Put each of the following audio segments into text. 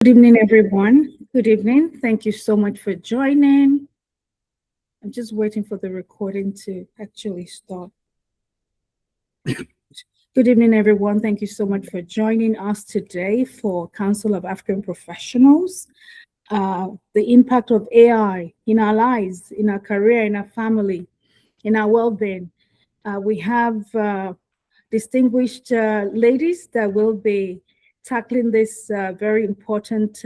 Good evening, everyone. Good evening. Thank you so much for joining. I'm just waiting for the recording to actually start. Good evening, everyone. Thank you so much for joining us today for Council of African Professionals. The impact of AI in our lives, in our career, in our family, in our well-being. We have distinguished ladies that will be tackling this very important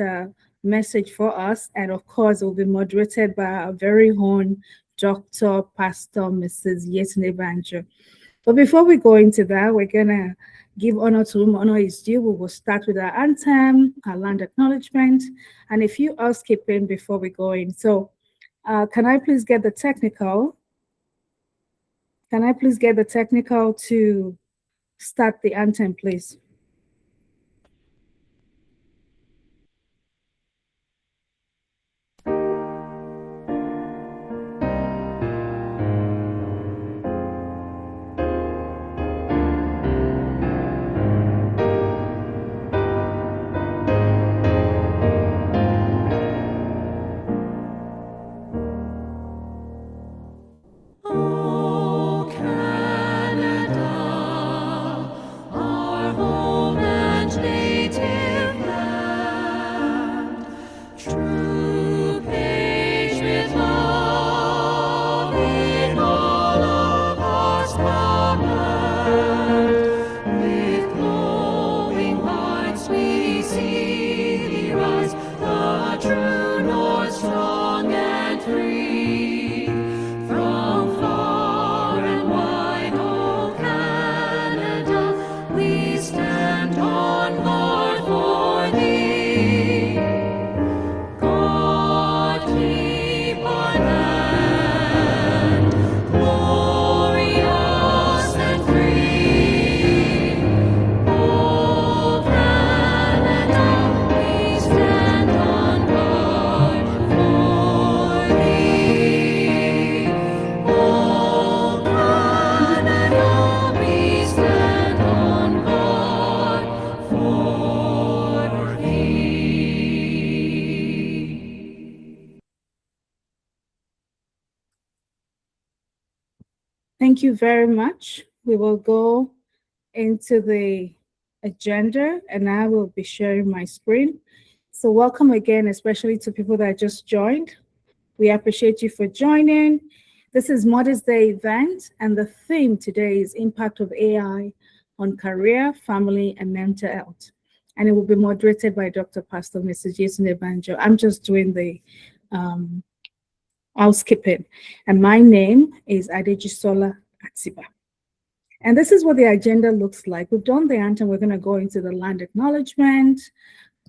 message for us. And of course, it will be moderated by our very own Dr. Pastor Mrs. Yetunde Banjo. But before we go into that, we're going to give honor to whom honor is due. We will start with our anthem, our land acknowledgement, and a few housekeeping before we go in. So can I please get the technical? Can I please get the technical to start the anthem, please? Thank you very much. We will go into the agenda and I will be sharing my screen. So welcome again, especially to people that just joined. We appreciate you for joining. This is Mother's Day event, and the theme today is impact of AI on career, family, and mental health. And it will be moderated by Dr. Pastor Mrs. Yetunde Banjo. I'm just doing the housekeeping. And my name is Adejisola Atiba. And this is what the agenda looks like. We've done the anthem. We're going to go into the land acknowledgement.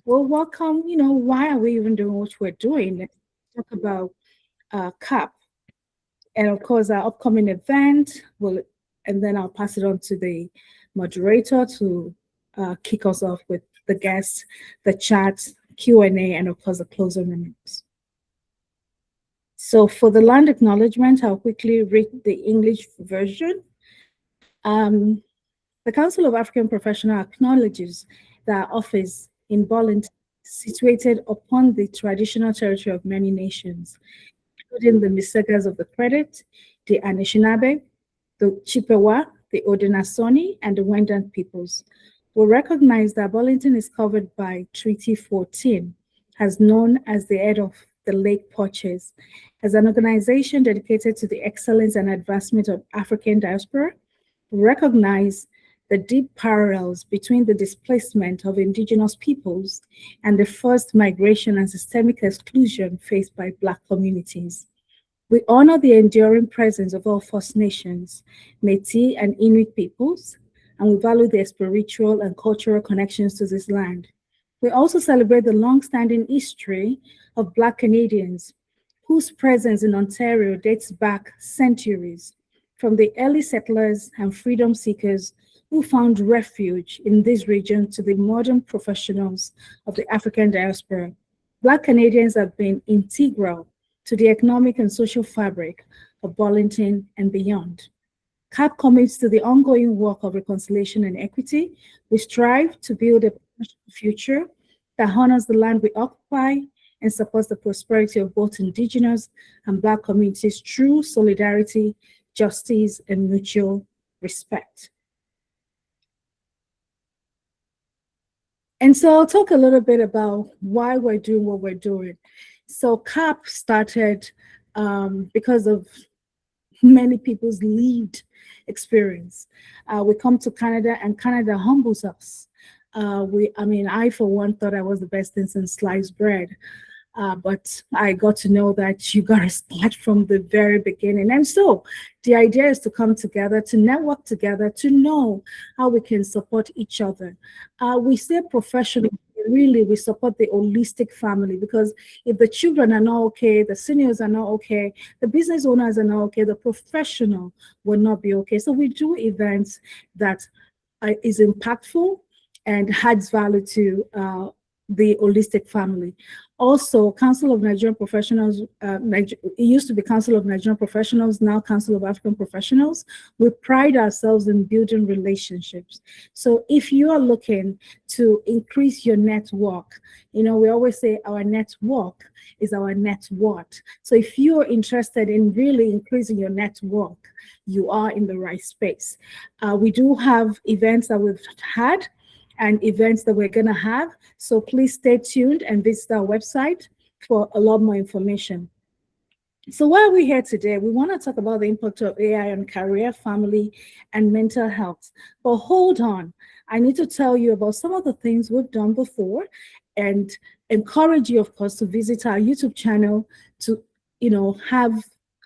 Well, welcome. Why are we even doing what we're doing? Let's talk about CAP. And of course, our upcoming event and then I'll pass it on to the moderator to kick us off with the guests, the chat, Q&A, and of course, the closing remarks. So for the land acknowledgement, I'll quickly read the English version. The Council of African Professionals acknowledges that our office in Burlington is situated upon the traditional territory of many nations, including the Misegas of the Credit, the Anishinaabe, the Chippewa, the Odinasoni, and the Wendat peoples. We recognize that Burlington is covered by Treaty 14, as known as the head of the Lake Porches, as an organization dedicated to the excellence and advancement of African diaspora. We recognize the deep parallels between the displacement of indigenous peoples and the forced migration and systemic exclusion faced by Black communities. We honor the enduring presence of all First Nations, Métis, and Inuit peoples, and we value their spiritual and cultural connections to this land. We also celebrate the long-standing history of Black Canadians, whose presence in Ontario dates back centuries, from the early settlers and freedom seekers who found refuge in this region to the modern professionals of the African diaspora. Black Canadians have been integral to the economic and social fabric of Burlington and beyond. CAP commits to the ongoing work of reconciliation and equity. We strive to build a future that honors the land we occupy and supports the prosperity of both indigenous and Black communities through solidarity, justice, and mutual respect. And so I'll talk a little bit about why we're doing what we're doing. So CAP started because of many people's lived experience. We come to Canada, and Canada humbles us. I for one thought I was the best thing since sliced bread. But I got to know that you got to start from the very beginning. And so the idea is to come together, to network together, to know how we can support each other. We say professionally, really, we support the holistic family, because if the children are not okay, the seniors are not okay, the business owners are not okay, the professional will not be okay. So we do events that is impactful and adds value to the holistic family. Also, Council of Nigerian Professionals, it used to be Council of Nigerian Professionals, now Council of African Professionals. We pride ourselves in building relationships. So if you are looking to increase your network, we always say our network is our net worth. So if you're interested in really increasing your network, you are in the right space. We do have events that we've had and events that we're going to have. So please stay tuned and visit our website for a lot more information. So why are we here today? We want to talk about the impact of AI on career, family, and mental health. But hold on, I need to tell you about some of the things we've done before and encourage you, of course, to visit our YouTube channel to, have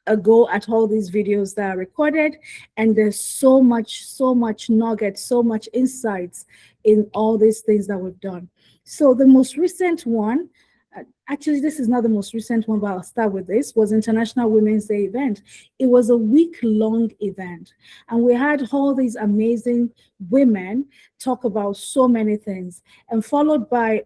a go at all these videos that are recorded. And there's so much nuggets, so much insights in all these things that we've done. So the most recent one, actually this is not the most recent one, but I'll start with this, was International Women's Day event. It was a week-long event, and we had all these amazing women talk about so many things, and followed by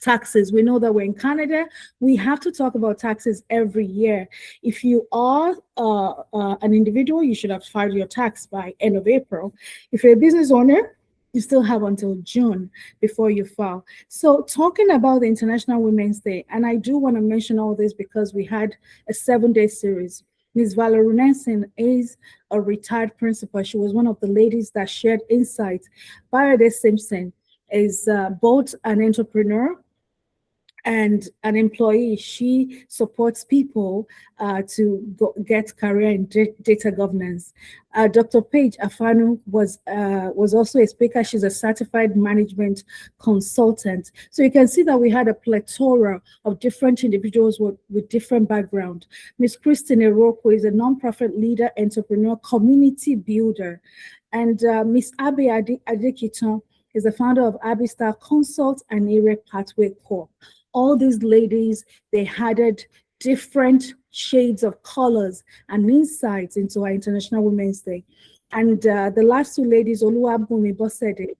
taxes. We know that we're in Canada. We have to talk about taxes every year. If you are an individual, you should have filed your tax by end of April. If you're a business owner, you still have until June before you file. So talking about the International Women's Day, and I do want to mention all this because we had a 7-day series. Ms. Valerie Nelson is a retired principal. She was one of the ladies that shared insights. Bayode Simpson is both an entrepreneur and an employee. She supports people to get career in data governance. Dr. Paige Afanu was also a speaker. She's a certified management consultant. So you can see that we had a plethora of different individuals with different background. Ms. Christine Eroko is a nonprofit leader, entrepreneur, community builder. And Ms. Abe Adekiton is the founder of Abistar Consult and Area Pathway Corp. All these ladies, they added different shades of colors and insights into our International Women's Day. And the last two ladies, Oluwabumi Bosede,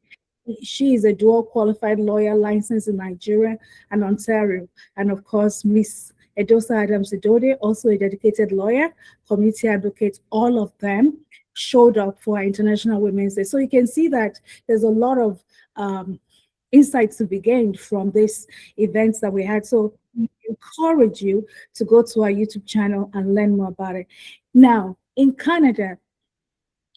she is a dual qualified lawyer licensed in Nigeria and Ontario. And of course, Miss Edosa Adams Idode, also a dedicated lawyer, community advocate, all of them showed up for our International Women's Day. So you can see that there's a lot of insights to be gained from these events that we had. So we encourage you to go to our YouTube channel and learn more about it. Now, in Canada,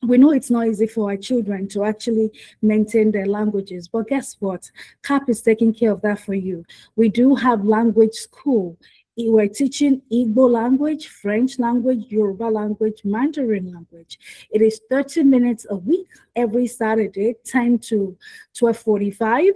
we know it's not easy for our children to actually maintain their languages, but guess what? CAP is taking care of that for you. We do have language school. We're teaching Igbo language, French language, Yoruba language, Mandarin language. It is 30 minutes a week, every Saturday, 10 to 12:45.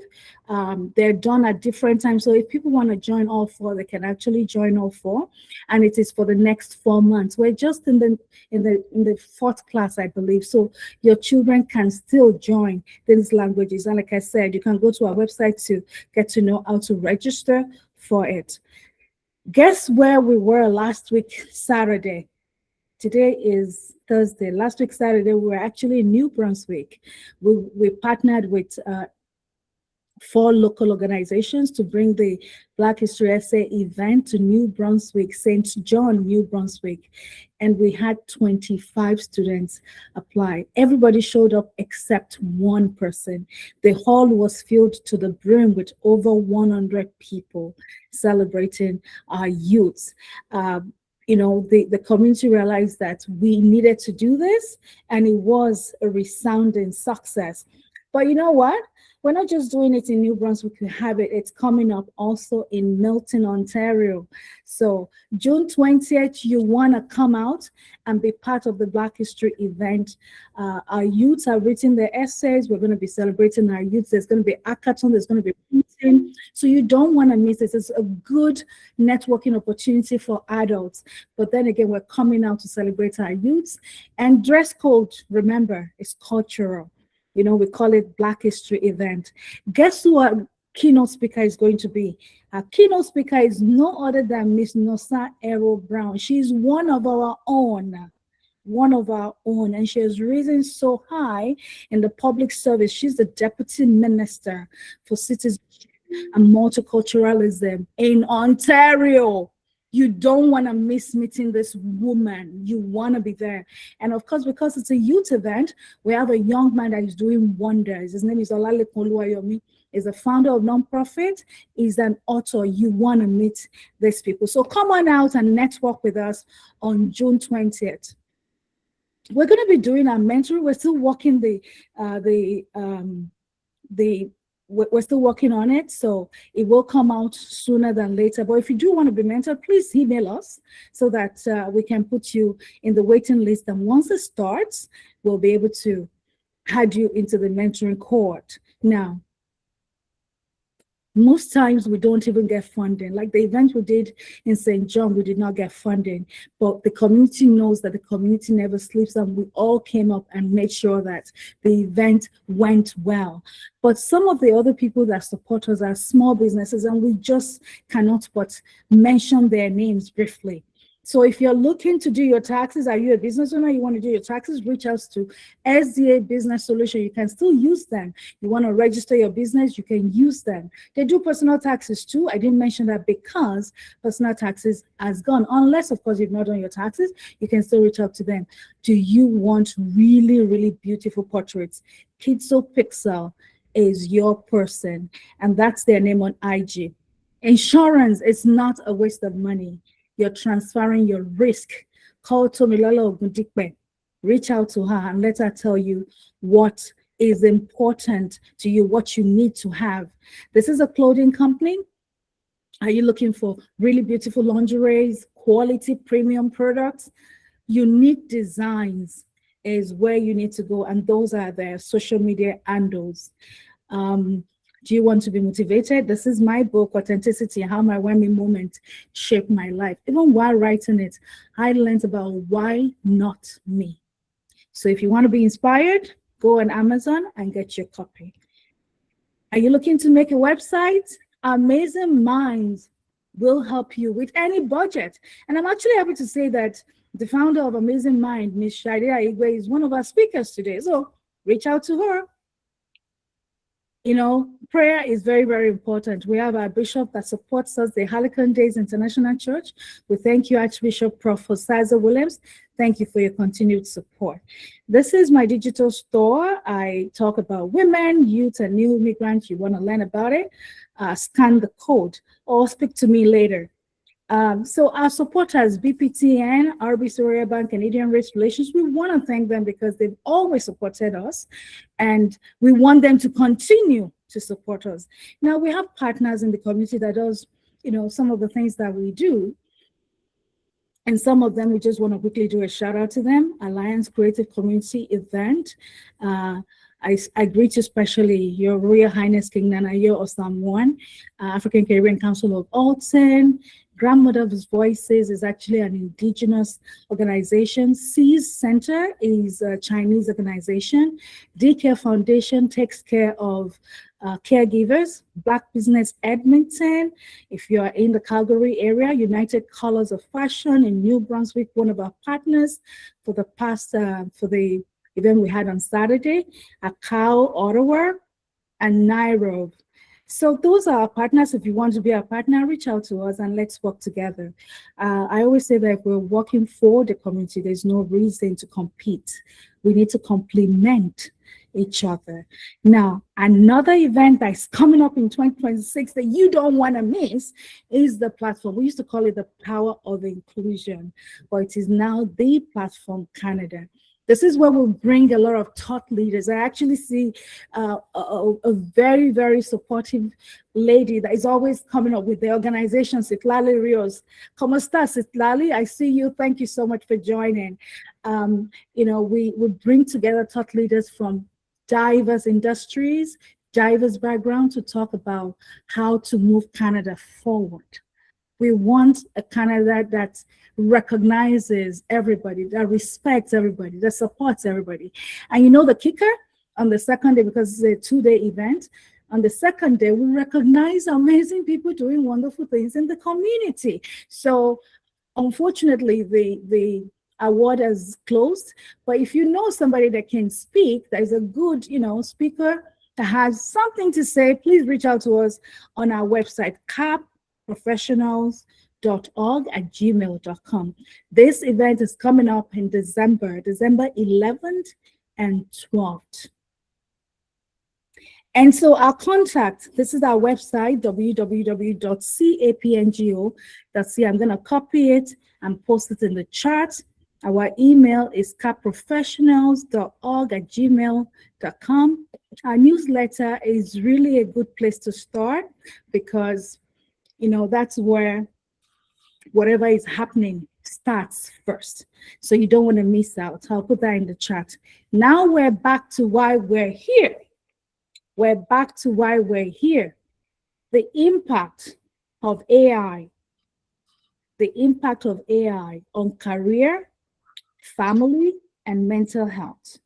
They're done at different times. So if people want to join all four, they can actually join all four. And it is for the next 4 months. We're just in the fourth class, I believe. So your children can still join these languages. And like I said, you can go to our website to get to know how to register for it. Guess where we were last week, Saturday? Today is Thursday. Last week, Saturday, we were actually in New Brunswick. We partnered with 4 local organizations to bring the Black History Essay event to New Brunswick, St. John, New Brunswick. And we had 25 students apply. Everybody showed up except one person. The hall was filled to the brim with over 100 people celebrating our youth. The community realized that we needed to do this, and it was a resounding success. But you know what? We're not just doing it in New Brunswick, we have it. It's coming up also in Milton, Ontario. So June 20th, you want to come out and be part of the Black History event. Our youths have written their essays. We're going to be celebrating our youths. There's going to be hackathon. There's going to be painting. So you don't want to miss this. It's a good networking opportunity for adults. But then again, we're coming out to celebrate our youths. And dress code, remember, is cultural. We call it Black History event. Guess who our keynote speaker is going to be? Our keynote speaker is no other than Miss Nosa Ero Brown. She's one of our own, and she has risen so high in the public service. She's the Deputy Minister for Citizenship and Multiculturalism in Ontario. You don't want to miss meeting this woman. You want to be there. And of course, because it's a youth event, we have a young man that is doing wonders. His name is Olalekan Oluwayomi. He's a founder of nonprofit. He's an author. You want to meet these people. So come on out and network with us on June 20th. We're going to be doing our mentoring. We're still working we're still working on it, so it will come out sooner than later. But if you do want to be mentored, please email us so that we can put you in the waiting list. And once it starts, we'll be able to add you into the mentoring cohort. Now, most times we don't even get funding. Like the event we did in St. John, we did not get funding, but the community knows that the community never sleeps, and we all came up and made sure that the event went well. But some of the other people that support us are small businesses, and we just cannot but mention their names briefly. So if you're looking to do your taxes, are you a business owner, you want to do your taxes, reach out to SDA Business Solution. You can still use them. You want to register your business, you can use them. They do personal taxes too. I didn't mention that because personal taxes has gone. Unless, of course, you've not done your taxes, you can still reach out to them. Do you want really, really beautiful portraits? Pixel is your person, and that's their name on IG. Insurance is not a waste of money. You're transferring your risk. Call Tomilolo Ogundikpe. Reach out to her and let her tell you what is important to you, what you need to have. This is a clothing company. Are you looking for really beautiful lingeries, quality premium products? Unique designs is where you need to go, and those are their social media handles. Do you want to be motivated? This is my book, Authenticity, How My Wellbeing Moment Shaped My Life. Even while writing it, I learned about why not me. So if you want to be inspired, go on Amazon and get your copy. Are you looking to make a website? Amazing Minds will help you with any budget. And I'm actually happy to say that the founder of Amazing Mind, Ms. Shadia Igwe, is one of our speakers today. So reach out to her. Prayer is very, very important. We have our bishop that supports us, the Harlequin Days International Church. We thank you, Archbishop Prof. Sizer Williams. Thank you for your continued support. This is my digital store. I talk about women, youth, and new immigrants. You want to learn about it, scan the code or speak to me later. So our supporters, BPTN, RB Soria Bank, Canadian Race Relations, we want to thank them because they've always supported us, and we want them to continue to support us. Now, we have partners in the community that does, some of the things that we do, and some of them we just want to quickly do a shout out to them. Alliance Creative Community Event. I greet you especially, Your Royal Highness King Nanayo Osamwan, African Caribbean Council of Alton. Grandmother's Voices is actually an indigenous organization. Seas Center is a Chinese organization. DCare Foundation takes care of caregivers. Black Business Edmonton, if you are in the Calgary area. United Colors of Fashion in New Brunswick, one of our partners for the past, for the event we had on Saturday. Akao Ottawa and Nairobi. So those are our partners. If you want to be our partner, reach out to us and let's work together. I always say that if we're working for the community, there's no reason to compete. We need to complement each other. Now, another event that's coming up in 2026 that you don't want to miss is the platform. We used to call it the Power of Inclusion, but it is now the Platform Canada. This is where we bring a lot of thought leaders. I actually see a very, very supportive lady that is always coming up with the organization, Citlali Rios. ¿Cómo estás, Citlali? I see you. Thank you so much for joining. We bring together thought leaders from diverse industries, diverse background to talk about how to move Canada forward. We want a Canada that recognizes everybody, that respects everybody, that supports everybody. And you know the kicker on the second day, because it's a 2-day event, on the second day, we recognize amazing people doing wonderful things in the community. So unfortunately, the award has closed, but if you know somebody that can speak, that is a good, speaker that has something to say, please reach out to us on our website, capprofessionals.org@gmail.com. This event is coming up in December 11th and 12th. And so our contact, this is our website, www.capngo.ca. I'm going to copy it and post it in the chat. Our email is capprofessionals.org@gmail.com. Our newsletter is really a good place to start because, that's where whatever is happening starts first. So you don't want to miss out. I'll put that in the chat. Now we're back to why we're here. We're back to why we're here. The impact of AI. The impact of AI on career, family, and mental health.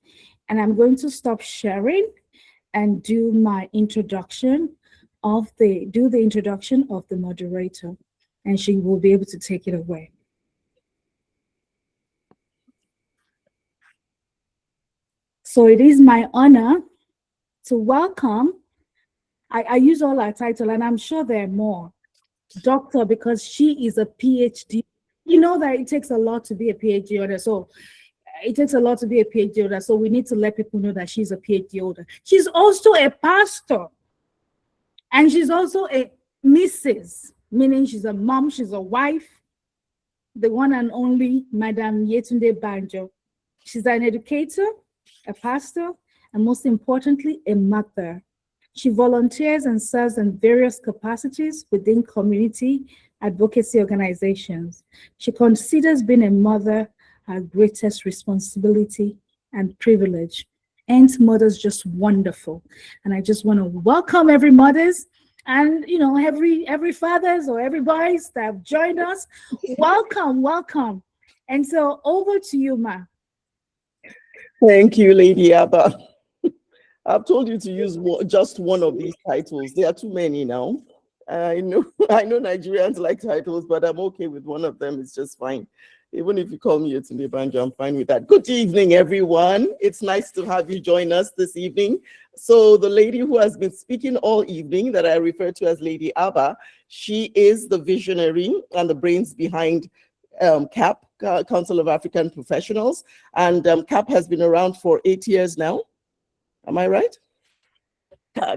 And I'm going to stop sharing and do my introduction of the moderator, and she will be able to take it away. So it is my honor to welcome, I use all our title, and I'm sure there are more, doctor, because she is a PhD. You know that it takes a lot to be a PhD holder. So it takes a lot to be a PhD holder. So we need to let people know that she's a PhD holder. She's also a pastor. And she's also a Mrs., meaning she's a mom, she's a wife, the one and only Madam Yetunde Banjo. She's an educator, a pastor, and most importantly, a mother. She volunteers and serves in various capacities within community advocacy organizations. She considers being a mother her greatest responsibility and privilege. And mothers just wonderful. And I just want to welcome every mothers and every fathers or everybody's that have joined us. Welcome. And so over to you, Ma. Thank you, Lady Abba. I've told you to use just one of these titles. There are too many now. I know Nigerians like titles, but I'm okay with one of them. It's just fine. Even if you call me Yetunde Banjo, I'm fine with that. Good evening, everyone. It's nice to have you join us this evening. So the lady who has been speaking all evening that I refer to as Lady Abba, she is the visionary and the brains behind CAP, Council of African Professionals. And CAP has been around for 8 years now. Am I right?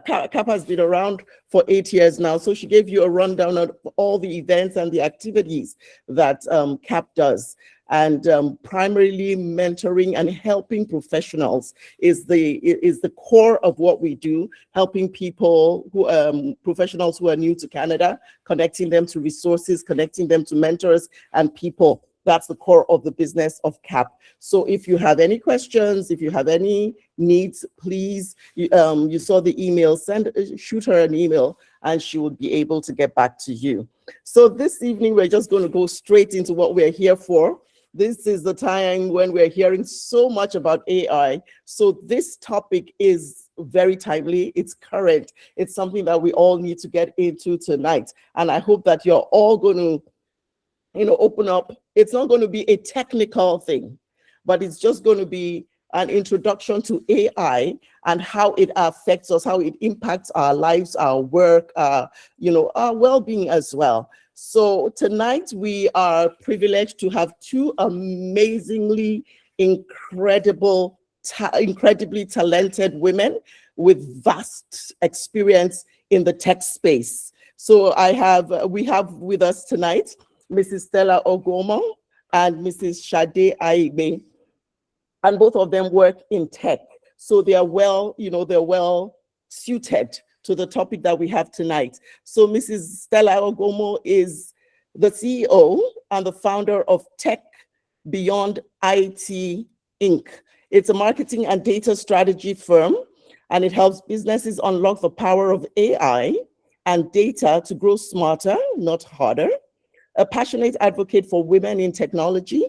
CAP has been around for 8 years now. So she gave you a rundown of all the events and the activities that CAP does. And primarily mentoring and helping professionals is the core of what we do, helping people, professionals who are new to Canada, connecting them to resources, connecting them to mentors and people. That's the core of the business of CAP. So if you have any questions, if you have any needs, please, you saw the email, shoot her an email and she will be able to get back to you. So this evening, we're just going to go straight into what we're here for. This is the time when we're hearing so much about AI. So this topic is very timely, it's current, it's something that we all need to get into tonight. And I hope that you're all going to open up. It's not going to be a technical thing, but it's just going to be an introduction to AI and how it affects us, how it impacts our lives, our work, our well-being as well. So tonight we are privileged to have two amazingly incredibly talented women with vast experience in the tech space. So we have with us tonight Mrs. Stella Ogomo and Mrs. Sade Aigbe, and both of them work in tech. So they are well suited to the topic that we have tonight. So Mrs. Stella Ogomo is the CEO and the founder of Tech Beyond IT Inc. It's a marketing and data strategy firm, and it helps businesses unlock the power of AI and data to grow smarter, not harder. A passionate advocate for women in technology,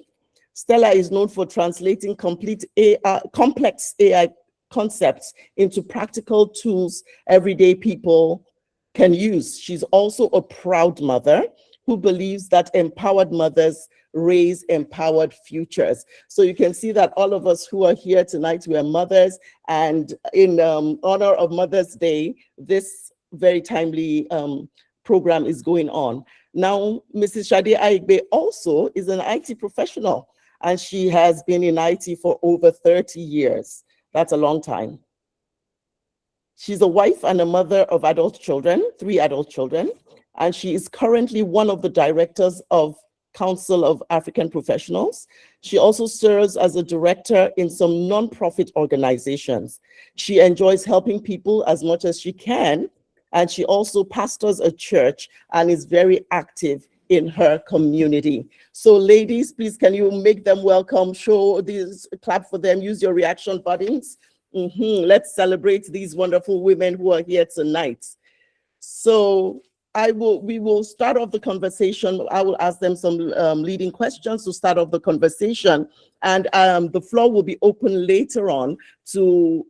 Stella is known for translating complex AI concepts into practical tools everyday people can use. She's also a proud mother who believes that empowered mothers raise empowered futures. So you can see that all of us who are here tonight, we are mothers, and in honor of Mother's Day, this very timely program is going on. Now, Mrs. Sade Aigbe also is an IT professional, and she has been in IT for over 30 years. That's a long time. She's a wife and a mother of 3 adult children, and she is currently one of the directors of Council of African Professionals. She also serves as a director in some nonprofit organizations. She enjoys helping people as much as she can, and she also pastors a church and is very active in her community. So ladies, please, can you make them welcome? Show these, clap for them, use your reaction buttons. Let's celebrate these wonderful women who are here tonight. So we will start off the conversation. I will ask them some leading questions to start off the conversation, and the floor will be open later on to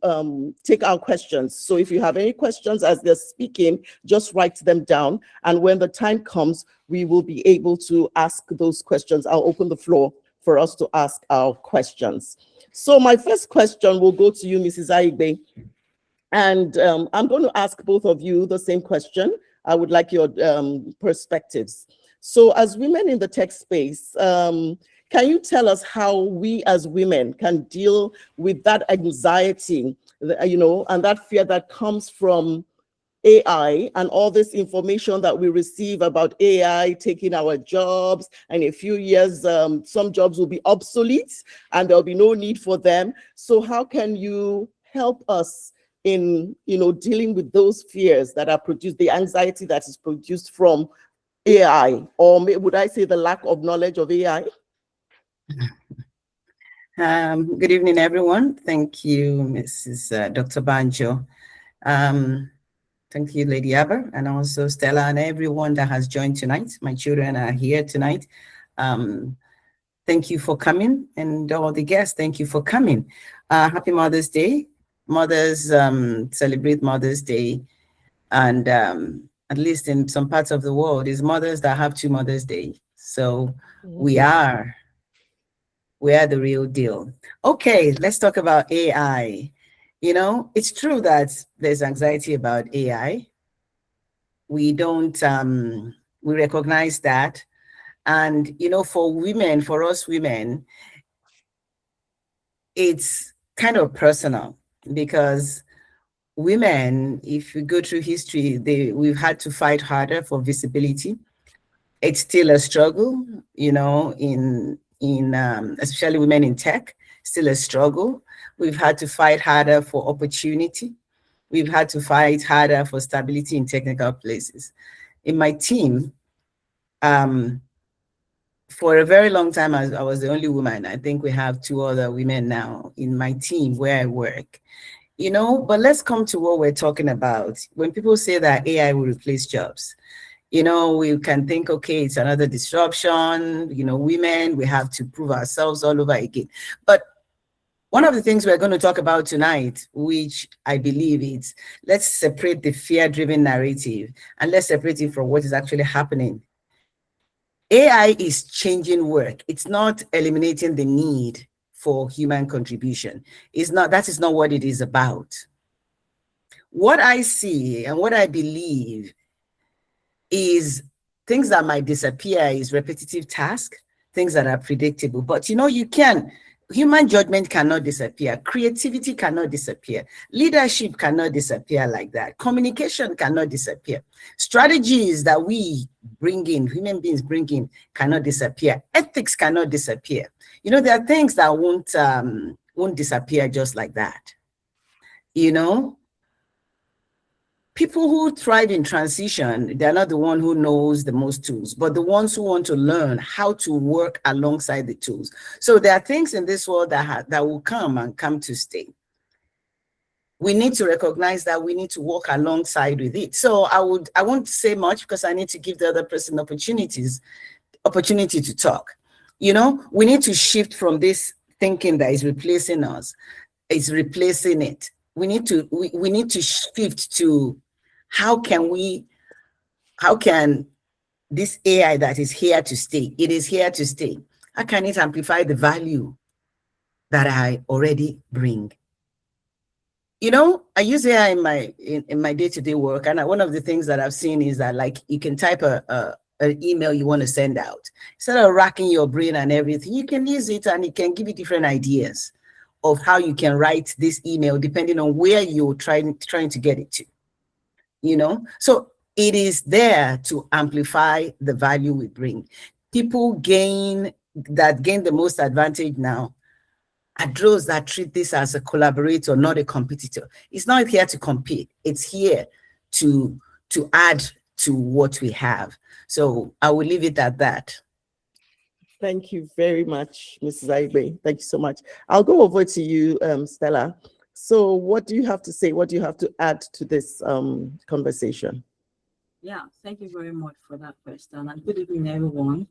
take our questions. So if you have any questions as they're speaking, just write them down, and when the time comes, we will be able to ask those questions. I'll open the floor for us to ask our questions. So my first question will go to you, Mrs. Aigbe, and I'm going to ask both of you the same question. I would like your perspectives. So as women in the tech space, can you tell us how we as women can deal with that anxiety, and that fear that comes from AI and all this information that we receive about AI taking our jobs, and in a few years, some jobs will be obsolete and there'll be no need for them. So how can you help us in dealing with those fears that are produced, the anxiety that is produced from AI, or would I say the lack of knowledge of AI? Good evening, everyone. Thank you, Mrs. Dr. Banjo. Thank you, Lady Aber, and also Stella, and everyone that has joined tonight. My children are here tonight. Thank you for coming, and all the guests, thank you for coming. Happy Mother's Day. Mothers celebrate Mother's Day, and at least in some parts of the world, it's mothers that have 2 Mother's Day. So we are the real deal. Okay, let's talk about AI. It's true that there's anxiety about AI. We don't, we recognize that. And, for us women, it's kind of personal, because women, if we go through history, we've had to fight harder for visibility. It's still a struggle, in especially women in tech, still a struggle. We've had to fight harder for opportunity. We've had to fight harder for stability in technical places. In my team, for a very long time, I was the only woman. I think we have 2 other women now in my team where I work. But let's come to what we're talking about. When people say that AI will replace jobs, we can think, okay, it's another disruption. Women, we have to prove ourselves all over again. But one of the things we're going to talk about tonight, which I believe is, let's separate the fear-driven narrative and let's separate it from what is actually happening. AI is changing work. It's not eliminating the need for human contribution. That is not what it is about. What I see and what I believe is things that might disappear is repetitive tasks, things that are predictable. But human judgment cannot disappear. Creativity cannot disappear. Leadership cannot disappear like that. Communication cannot disappear. Strategies that we bring in, human beings bring in, cannot disappear. Ethics cannot disappear. There are things that won't disappear just like that. People who thrive in transition, they're not the one who knows the most tools, but the ones who want to learn how to work alongside the tools. So there are things in this world that will come to stay. We need to recognize that we need to walk alongside with it. So I won't say much because I need to give the other person opportunity to talk. We need to shift from this thinking that is replacing us, is replacing it. We need to shift to how can this AI that is here to stay, it is here to stay. How can it amplify the value that I already bring? I use AI in my day-to-day work, and one of the things that I've seen is that, like, you can type an email you want to send out. Instead of racking your brain and everything, you can use it and it can give you different ideas of how you can write this email depending on where you're trying to get it to. So it is there to amplify the value we bring. People gain the most advantage now are those that treat this as a collaborator, not a competitor. It's not here to compete. It's here to add to what we have. So I will leave it at that. Thank you very much, Mrs. Aigbe. Thank you so much. I'll go over to you, Stella. So what do you have to say? What do you have to add to this conversation? Yeah, thank you very much for that question. And good evening, everyone.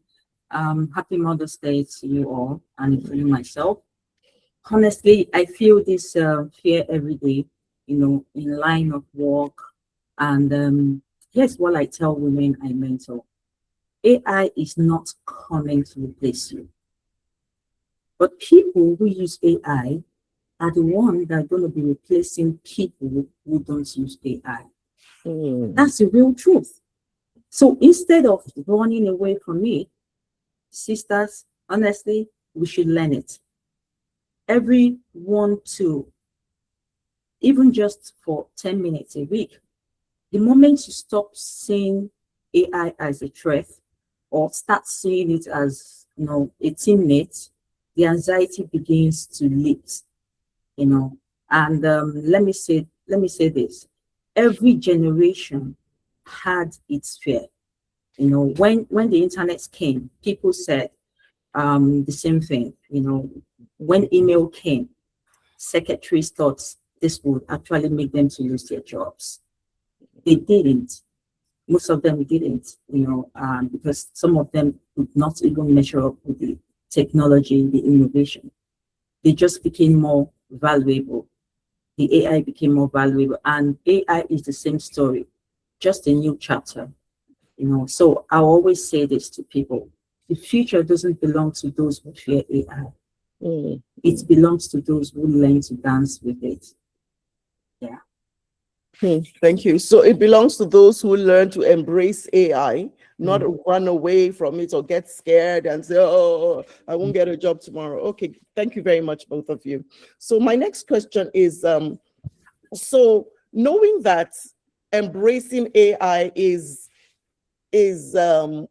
Happy Mother's Day to you all and including myself. Honestly, I feel this fear every day, in line of work. And here's what I tell women I mentor. AI is not coming to replace you. But people who use AI are the ones that are going to be replacing people who don't use AI. That's the real truth. So instead of running away from it, sisters, honestly, we should learn it. Everyone to, even just for 10 minutes a week, the moment you stop seeing AI as a threat or start seeing it as, a teammate, the anxiety begins to lift, And let me say this: every generation had its fear. When the internet came, people said the same thing. When email came, secretaries thought this would actually make them to lose their jobs. They didn't. Most of them didn't, because some of them could not even measure up with the technology, the innovation. They just became more valuable. The AI became more valuable, and AI is the same story, just a new chapter. So I always say this to people: the future doesn't belong to those who fear AI. It belongs to those who learn to dance with it. Yeah. Thank you. So it belongs to those who learn to embrace AI, not run away from it or get scared and say, oh, I won't get a job tomorrow. Okay, thank you very much, both of you. So my next question is, so knowing that embracing AI is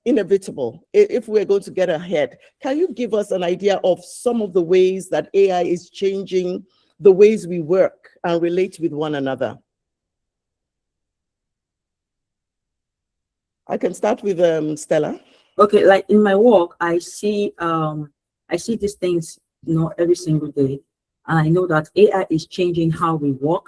inevitable, if we're going to get ahead, can you give us an idea of some of the ways that AI is changing the ways we work and relate with one another? I can start with Stella. Okay, like in my work, I see these things, every single day. I know that AI is changing how we work,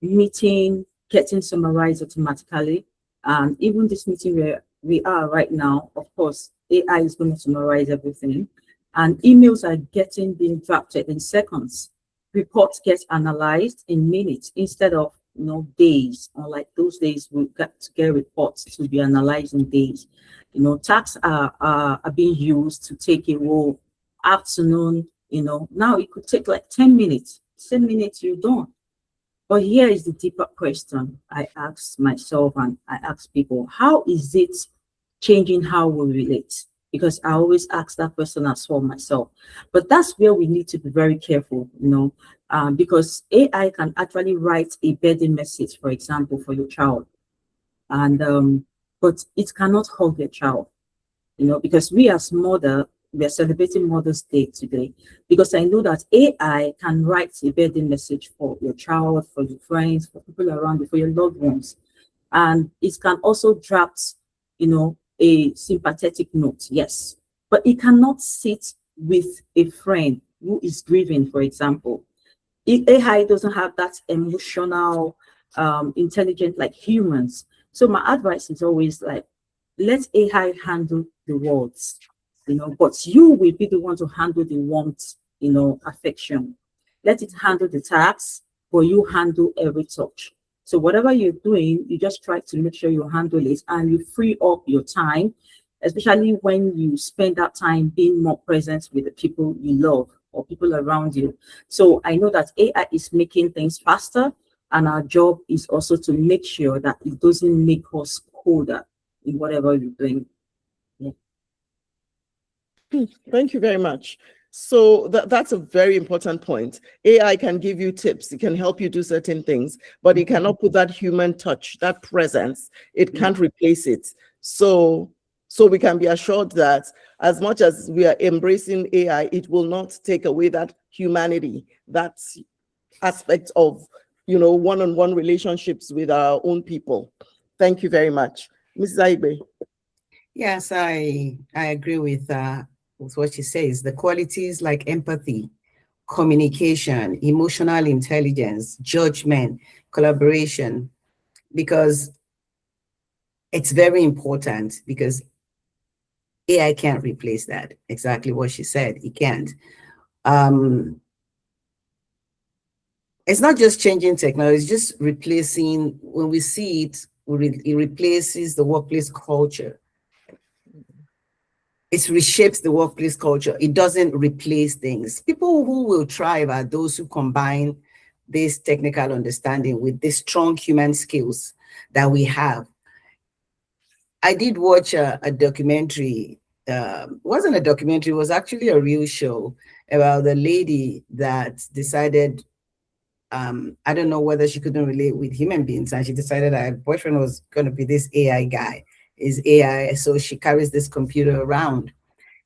meeting, getting summarized automatically. And even this meeting where we are right now, of course, AI is going to summarize everything. And emails are being drafted in seconds. Reports get analyzed in minutes instead of days. Unlike those days, we got to get reports to be analyzed in days. Tasks are being used to take a role afternoon Now it could take like 10 minutes. 10 minutes, you're done. But here is the deeper question I ask myself and I ask people: how is it changing how we relate? Because I always ask that question as well myself. But that's where we need to be very careful, because AI can actually write a birthday message, for example, for your child, and but it cannot hug your child, because we as mother, we are celebrating Mother's Day today, because I know that AI can write a birthday message for your child, for your friends, for people around you, for your loved ones. And it can also draft, a sympathetic note, yes. But it cannot sit with a friend who is grieving, for example. AI doesn't have that emotional, intelligent like humans. So my advice is always like, let AI handle the words, but you will be the one to handle the warmth, affection. Let it handle the tasks, but you handle every touch. So whatever you're doing, you just try to make sure you handle it and you free up your time, especially when you spend that time being more present with the people you love or people around you. So I know that AI is making things faster, and our job is also to make sure that it doesn't make us colder in whatever you're doing. Yeah. Thank you very much. So that's a very important point. AI can give you tips, it can help you do certain things, but it cannot put that human touch, that presence. It can't replace it. So we can be assured that as much as we are embracing AI, it will not take away that humanity, that aspect of, one-on-one relationships with our own people. Thank you very much. Mrs. Aigbe. Yes, I agree with what she says. The qualities like empathy, communication, emotional intelligence, judgment, collaboration, because it's very important, because AI can't replace that. Exactly what she said. It can't. It's not just changing technology, it's just replacing. When we see it, it replaces the workplace culture. It reshapes the workplace culture. It doesn't replace things. People who will thrive are those who combine this technical understanding with the strong human skills that we have. I did watch a documentary. It wasn't a documentary, it was actually a real show about the lady that decided, I don't know whether she couldn't relate with human beings, and she decided that her boyfriend was going to be this AI guy, is AI. So she carries this computer around.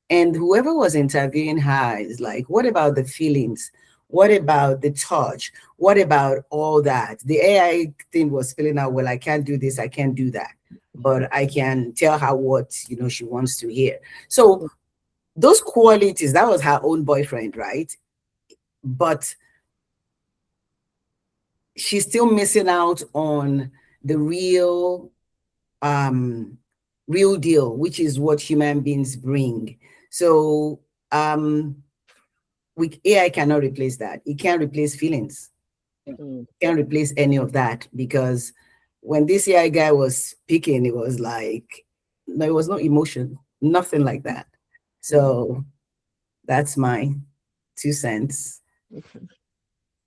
And whoever was interviewing her is like, what about the feelings? What about the touch? What about all that? The AI thing was filling out, well, I can't do this, I can't do that, but I can tell her what, she wants to hear. So those qualities, that was her own boyfriend, right? But she's still missing out on the real deal, which is what human beings bring. So AI cannot replace that. It can't replace feelings. It can't replace any of that, because when this AI guy was speaking, it was like, there was no emotion, nothing like that. So that's my 2 cents. Okay.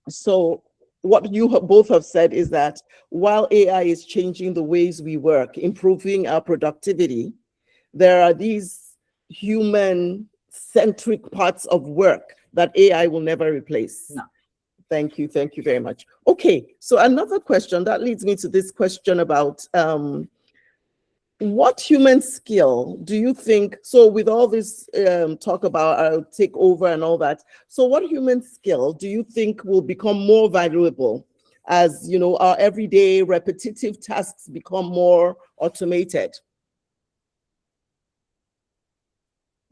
So what you both have said is that while AI is changing the ways we work, improving our productivity, there are these human-centric parts of work that AI will never replace. No. Thank you very much. Okay, so another question that leads me to this question about what human skill do you think, so with all this talk about takeover and all that, so what human skill do you think will become more valuable as, our everyday repetitive tasks become more automated?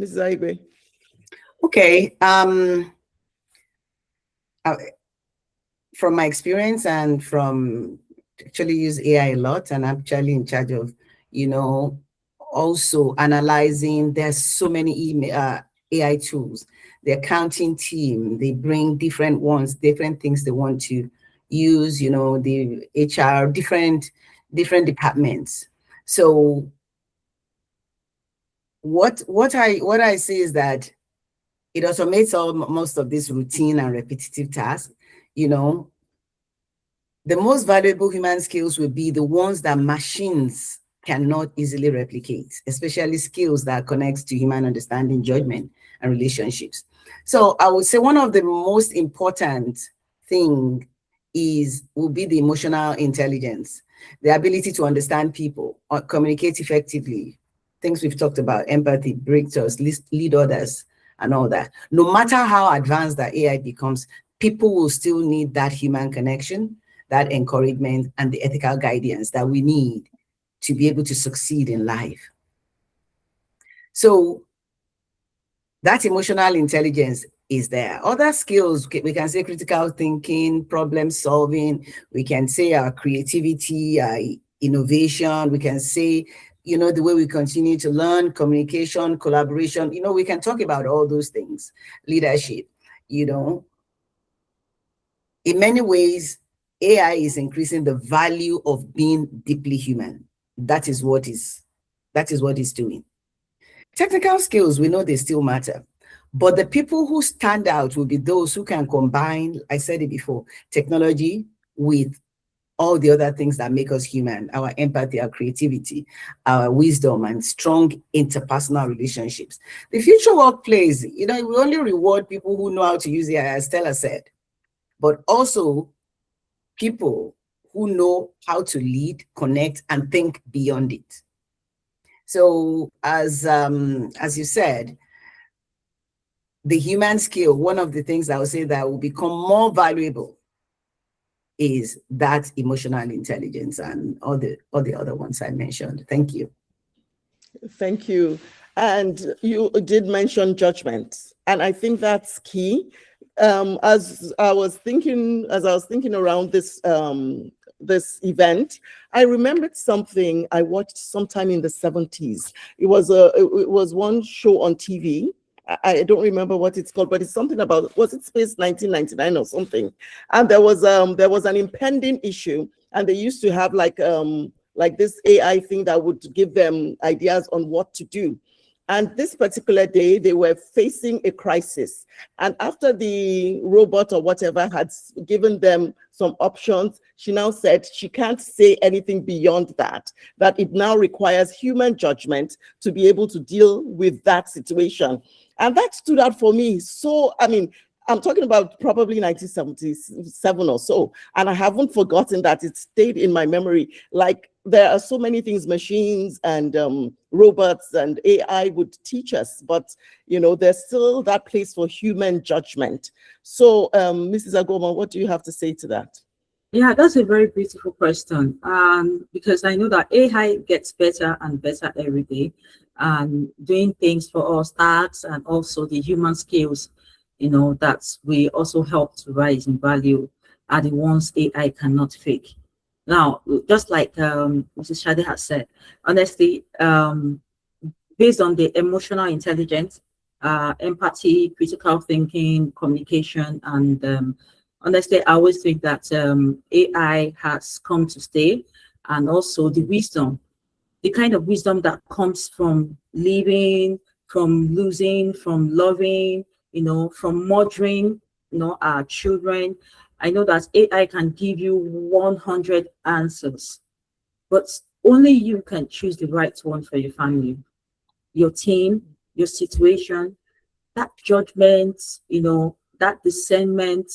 Mrs. Aigbe. Okay. From my experience and from actually use AI a lot, and I'm actually in charge of, also analyzing. There's so many AI tools. The accounting team, they bring different ones, different things they want to use, the HR, different departments. So what I see is that It automates most of this routine and repetitive tasks. You know, the most valuable human skills will be the ones that machines cannot easily replicate, especially skills that connect to human understanding, judgment, and relationships. So I would say one of the most important thing will be the emotional intelligence, the ability to understand people, or communicate effectively, things we've talked about, empathy, break trust, lead others, and all that. No matter how advanced that AI becomes, people will still need that human connection, that encouragement, and the ethical guidance that we need to be able to succeed in life. So that emotional intelligence is there. Other skills, we can say critical thinking, problem solving, we can say our creativity, our innovation, we can say, you know, the way we continue to learn, communication, collaboration, you know, we can talk about all those things, leadership, you know. In many ways, AI is increasing the value of being deeply human. That is what it's doing. Technical skills, we know they still matter, but the people who stand out will be those who can combine, I said it before, technology with all the other things that make us human, our empathy, our creativity, our wisdom, and strong interpersonal relationships. The future workplace, you know, we only reward people who know how to use AI, as Stella said, but also people who know how to lead, connect, and think beyond it. So as you said, the human skill, one of the things I would say that will become more valuable is that emotional intelligence and all the other ones I mentioned. Thank you. Thank you. And you did mention judgment, and I think that's key. As I was thinking around this this event, I remembered something I watched sometime in the 70s. It was one show on TV. I don't remember what it's called, but it's something about, was it Space 1999 or something? And there was an impending issue, and they used to have like this AI thing that would give them ideas on what to do. And this particular day, they were facing a crisis. And after the robot or whatever had given them some options, she now said she can't say anything beyond that it now requires human judgment to be able to deal with that situation. And that stood out for me. So, I mean, I'm talking about probably 1977 or so, and I haven't forgotten that. It stayed in my memory. Like, there are so many things machines and robots and AI would teach us, but you know, there's still that place for human judgment. So, Mrs. Agoma, what do you have to say to that? Yeah, that's a very beautiful question. Because I know that AI gets better and better every day, and doing things for us, tasks, and also the human skills, you know, that we also help to rise in value are the ones AI cannot fake. Now, just like Mrs. Shade has said, honestly, based on the emotional intelligence, empathy, critical thinking, communication, and honestly, I always think that AI has come to stay, and also the wisdom, the kind of wisdom that comes from living, from losing, from loving, you know, from mothering, you know, our children. I know that AI can give you 100 answers, but only you can choose the right one for your family, your team, your situation. That judgment, you know, that discernment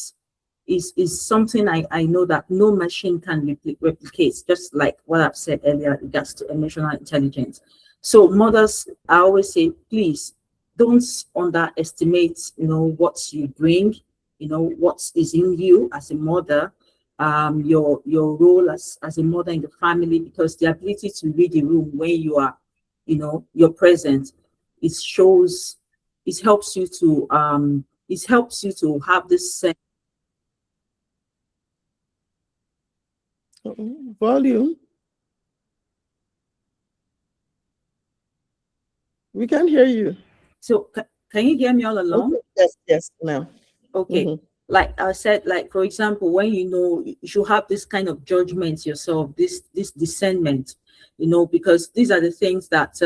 is something I know that no machine can replicate, just like what I've said earlier in regards to emotional intelligence. So mothers, I always say, please don't underestimate, you know, what you bring, you know, what is in you as a mother, your role as a mother in the family, because the ability to read the room when you are, you know, you're present, it shows, it helps you to have this sense. Volume. We can hear you. So can you hear me all along? Okay. Yes, now. Okay. Like I said, like for example, when you know, you should have this kind of judgment yourself, this discernment, you know, because these are the things that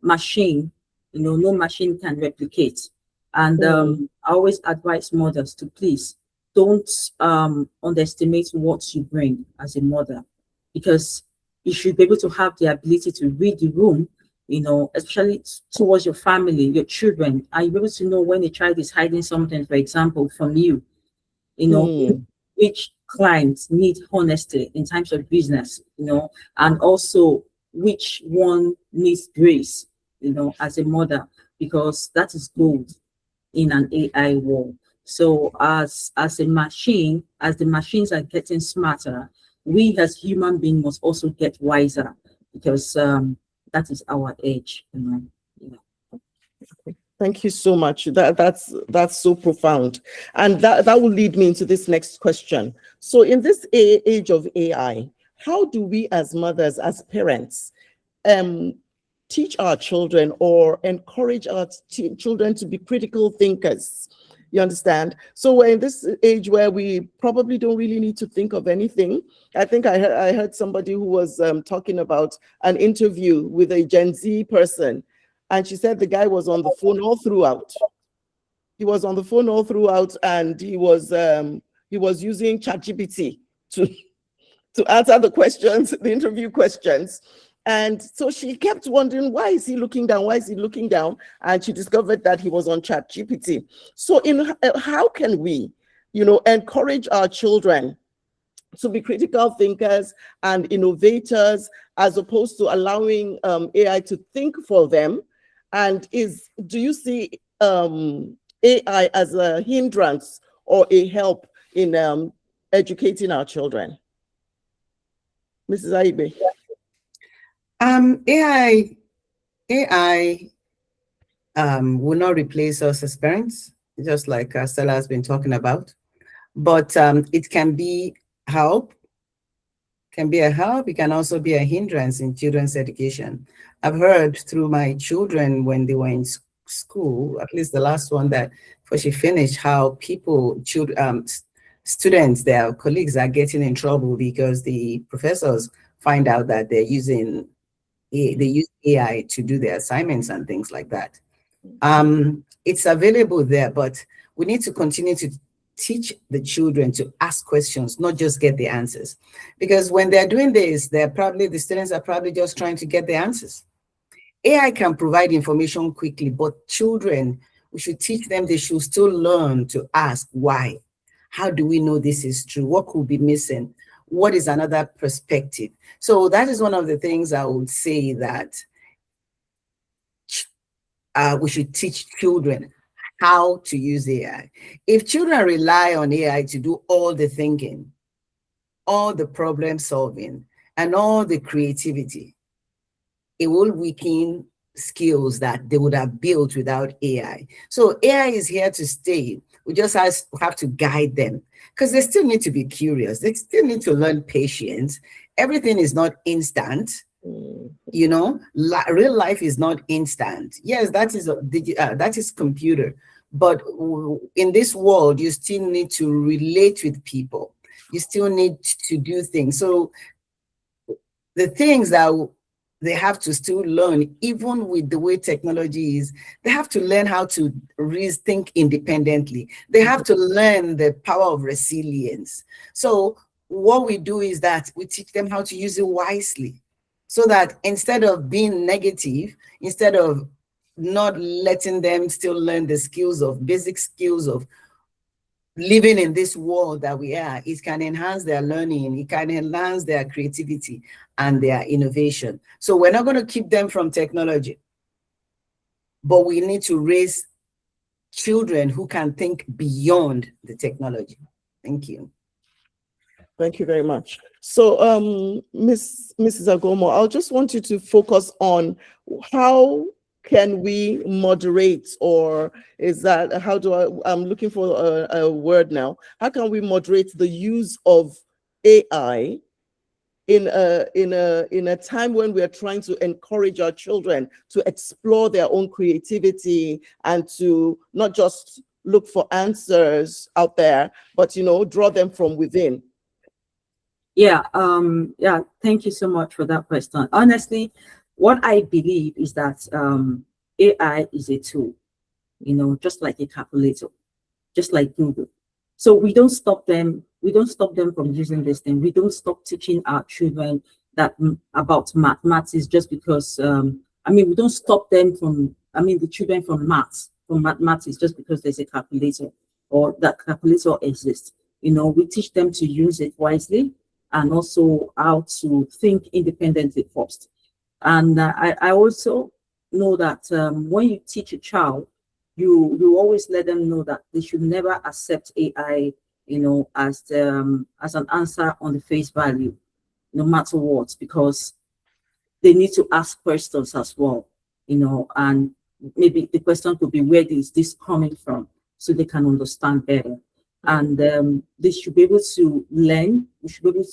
machine, you know, no machine can replicate. And I always advise mothers to please don't underestimate what you bring as a mother, because you should be able to have the ability to read the room, especially towards your family, your children, and you'll be able to know when a child is hiding something, for example, from you, which clients need honesty in times of business, and also which one needs grace, as a mother, because that is gold in an AI world. So as a machine, as the machines are getting smarter, we as human beings must also get wiser, because that is our edge. Thank you so much. That's so profound. And that will lead me into this next question. So in this age of AI, how do we as mothers, as parents, teach our children or encourage our children to be critical thinkers? You understand? So we're in this age where we probably don't really need to think of anything. I think I heard somebody who was talking about an interview with a Gen Z person, and she said the guy was on the phone all throughout. He was on the phone all throughout, and he was using ChatGPT to answer the questions, the interview questions. And so she kept wondering, why is he looking down? Why is he looking down? And she discovered that he was on ChatGPT. So how can we, encourage our children to be critical thinkers and innovators, as opposed to allowing AI to think for them? And do you see AI as a hindrance or a help in educating our children? Mrs. Aibe. AI will not replace us as parents, just like Stella has been talking about, but it can be help. Can be a help. It can also be a hindrance in children's education. I've heard through my children when they were in school, at least the last one that before she finished, how students, their colleagues are getting in trouble because the professors find out that they use AI to do their assignments and things like that. It's available there, but we need to continue to teach the children to ask questions, not just get the answers. Because when they're doing this, the students are probably just trying to get the answers. AI can provide information quickly, but children, we should teach them, they should still learn to ask why. How do we know this is true? What could be missing? What is another perspective? So that is one of the things I would say that we should teach children how to use AI. If children rely on AI to do all the thinking, all the problem solving, and all the creativity, it will weaken skills that they would have built without AI. So AI is here to stay. We just have to guide them, because they still need to be curious. They still need to learn patience. Everything is not instant. Real life is not instant. Yes, that is computer, but in this world, you still need to relate with people. You still need to do things. So the things that they have to still learn, even with the way technology is, they have to learn how to think independently. They have to learn the power of resilience. So what we do is that we teach them how to use it wisely, so that instead of being negative, instead of not letting them still learn the basic skills of living in this world that we are, it can enhance their learning, it can enhance their creativity and their innovation. So we're not going to keep them from technology, but we need to raise children who can think beyond the technology. Thank you. Thank you very much. So, Mrs. Agomo, I'll just want you to focus on how can we moderate, or is that, I'm looking for a word now. How can we moderate the use of AI in a time when we are trying to encourage our children to explore their own creativity and to not just look for answers out there, but draw them from within? Yeah, thank you so much for that question. Honestly, what I believe is that AI is a tool. just like a calculator, just like Google. So we don't stop them. We don't stop them from using this thing. We don't stop teaching our children about mathematics just because. We don't stop them from. The children from mathematics just because there's a calculator or that calculator exists. We teach them to use it wisely and also how to think independently first. And I also know that when you teach a child, you always let them know that they should never accept AI, as an answer on the face value, no matter what, because they need to ask questions as well, and maybe the question could be, where is this coming from, so they can understand better. And they should be able to learn. They should be able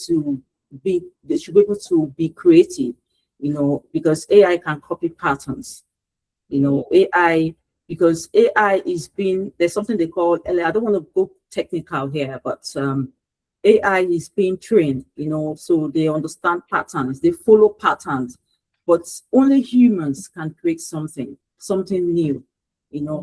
to be creative, because AI can copy patterns. AI, because AI is being, there's something they call, I don't want to go technical here, but AI is being trained, so they understand patterns, they follow patterns, but only humans can create something new,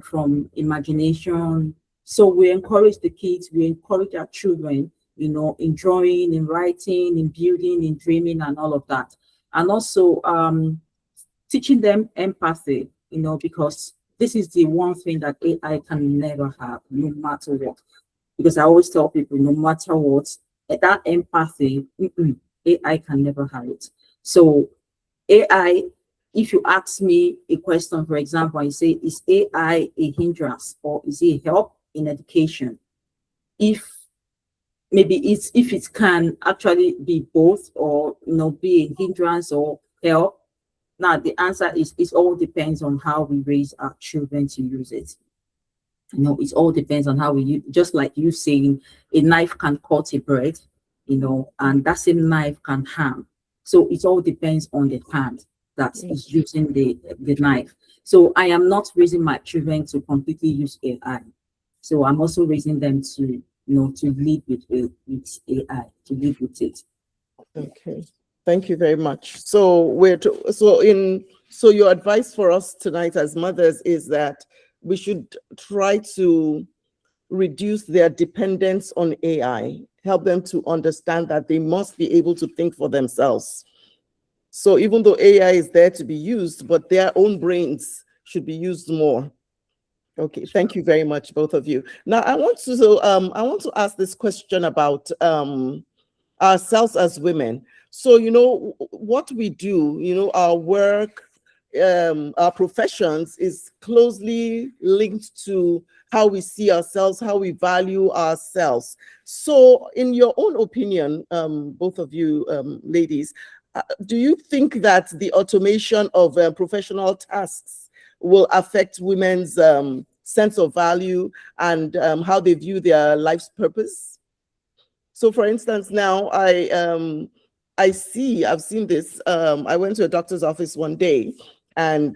from imagination. So we encourage the kids, we encourage our children, in drawing, in writing, in building, in dreaming, and all of that. And also teaching them empathy, because this is the one thing that AI can never have, no matter what. Because I always tell people, no matter what, that empathy, AI can never have it. So AI, if you ask me a question, for example, I say, is AI a hindrance or is it a help in education? If it can actually be both, or be a hindrance or help. Now the answer is, it all depends on how we raise our children to use it. It all depends on how we use, just like you saying a knife can cut a bread, and that same knife can harm. So it all depends on the hand that is using the knife. So I am not raising my children to completely use AI. So I'm also raising them to, to lead with AI, to lead with it. Okay, thank you very much. So so your advice for us tonight as mothers is that we should try to reduce their dependence on AI, help them to understand that they must be able to think for themselves. So even though AI is there to be used, but their own brains should be used more. Okay, thank you very much, both of you. Now I want to ask this question about ourselves as women. So what we do, our work, our professions is closely linked to how we see ourselves, how we value ourselves. So in your own opinion, both of you ladies, do you think that the automation of professional tasks will affect women's sense of value and how they view their life's purpose? So for instance, now I've seen this. I went to a doctor's office one day, and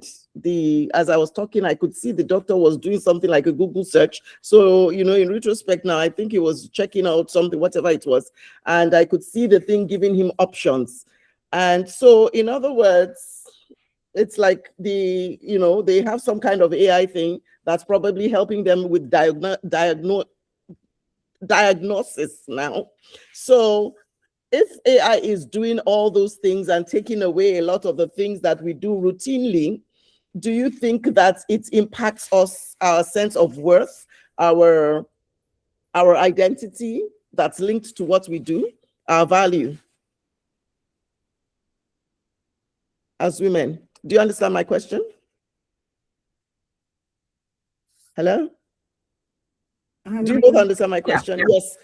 as I was talking, I could see the doctor was doing something like a Google search. So, in retrospect now, I think he was checking out something, whatever it was, and I could see the thing giving him options. And so, in other words, it's like they have some kind of AI thing that's probably helping them with diagnosis now. So if AI is doing all those things and taking away a lot of the things that we do routinely, do you think that it impacts us, our sense of worth, our identity that's linked to what we do, our value as women? Do you understand my question? Hello? Do you both understand my question? Yeah. Yes.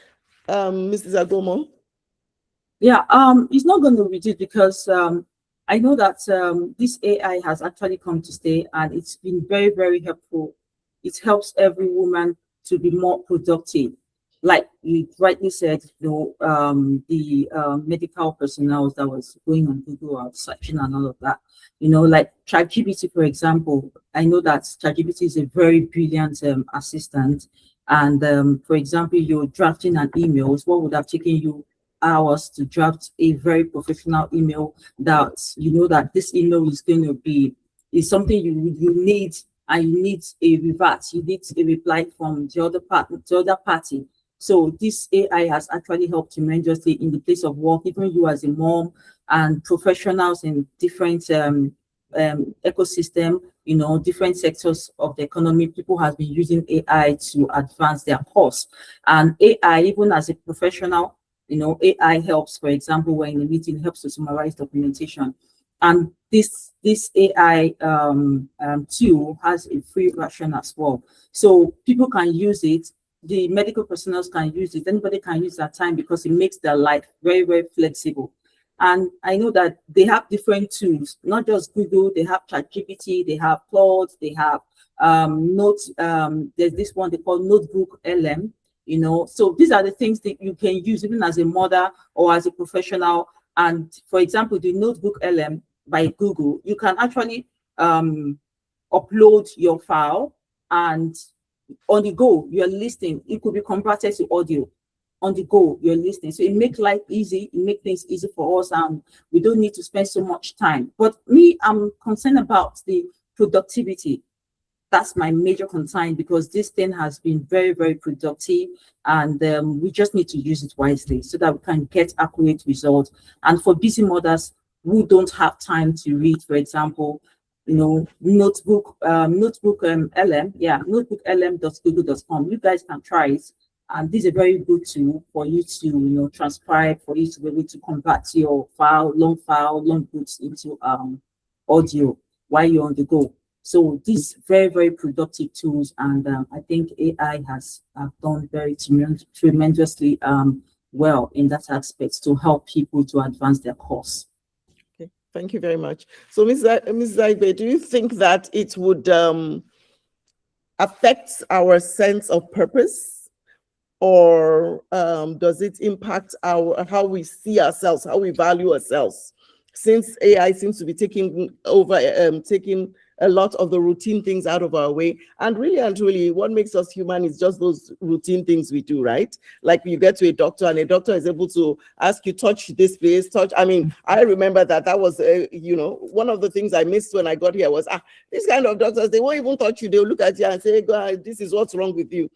Mrs. Agomo? Yeah, it's not going to reduce, because I know that this AI has actually come to stay, and it's been very, very helpful. It helps every woman to be more productive. Like you rightly said, the medical personnel that was going on Google or searching and all of that, like ChatGPT, for example. I know that ChatGPT is a very brilliant assistant. And for example, you're drafting an email. What would have taken you hours to draft a very professional email, that that this email is going to be something you need and you need a revert, you need a reply from the other party. So this AI has actually helped tremendously in the place of work, even you as a mom and professionals in different ecosystem, different sectors of the economy. People have been using AI to advance their course. And AI, even as a professional, AI helps, for example, when in a meeting, helps to summarize documentation. And this AI tool has a free version as well. So people can use it. The medical personnel can use it. Anybody can use that time because it makes their life very, very flexible. And I know that they have different tools, not just Google. They have ChatGPT, they have Claude, they have Notes. There's this one they call Notebook LM. So these are the things that you can use even as a mother or as a professional. And for example, the Notebook LM by Google, you can actually upload your file, and on the go, you're listening. It could be converted to audio. On the go, you're listening. So it makes life easy. It makes things easy for us, and we don't need to spend so much time. But me, I'm concerned about the productivity. That's my major concern, because this thing has been very, very productive, and we just need to use it wisely so that we can get accurate results. And for busy mothers who don't have time to read, for example, notebook LM, notebooklm.google.com. You guys can try it. And this is a very good tool for you to, transcribe, for you to be able to convert your long books into audio while you're on the go. So these very, very productive tools, and I think AI has done very tremendously well in that aspect to help people to advance their course. Okay, thank you very much. So, Ms. Zaibe, do you think that it would affect our sense of purpose, or does it impact how we see ourselves, how we value ourselves? Since AI seems to be taking over, taking a lot of the routine things out of our way. And really and truly, what makes us human is just those routine things we do, right? Like you get to a doctor and a doctor is able to ask you, touch this place, touch. I mean, I remember that was, one of the things I missed when I got here was, these kind of doctors, they won't even touch you. They'll look at you and say, God, this is what's wrong with you.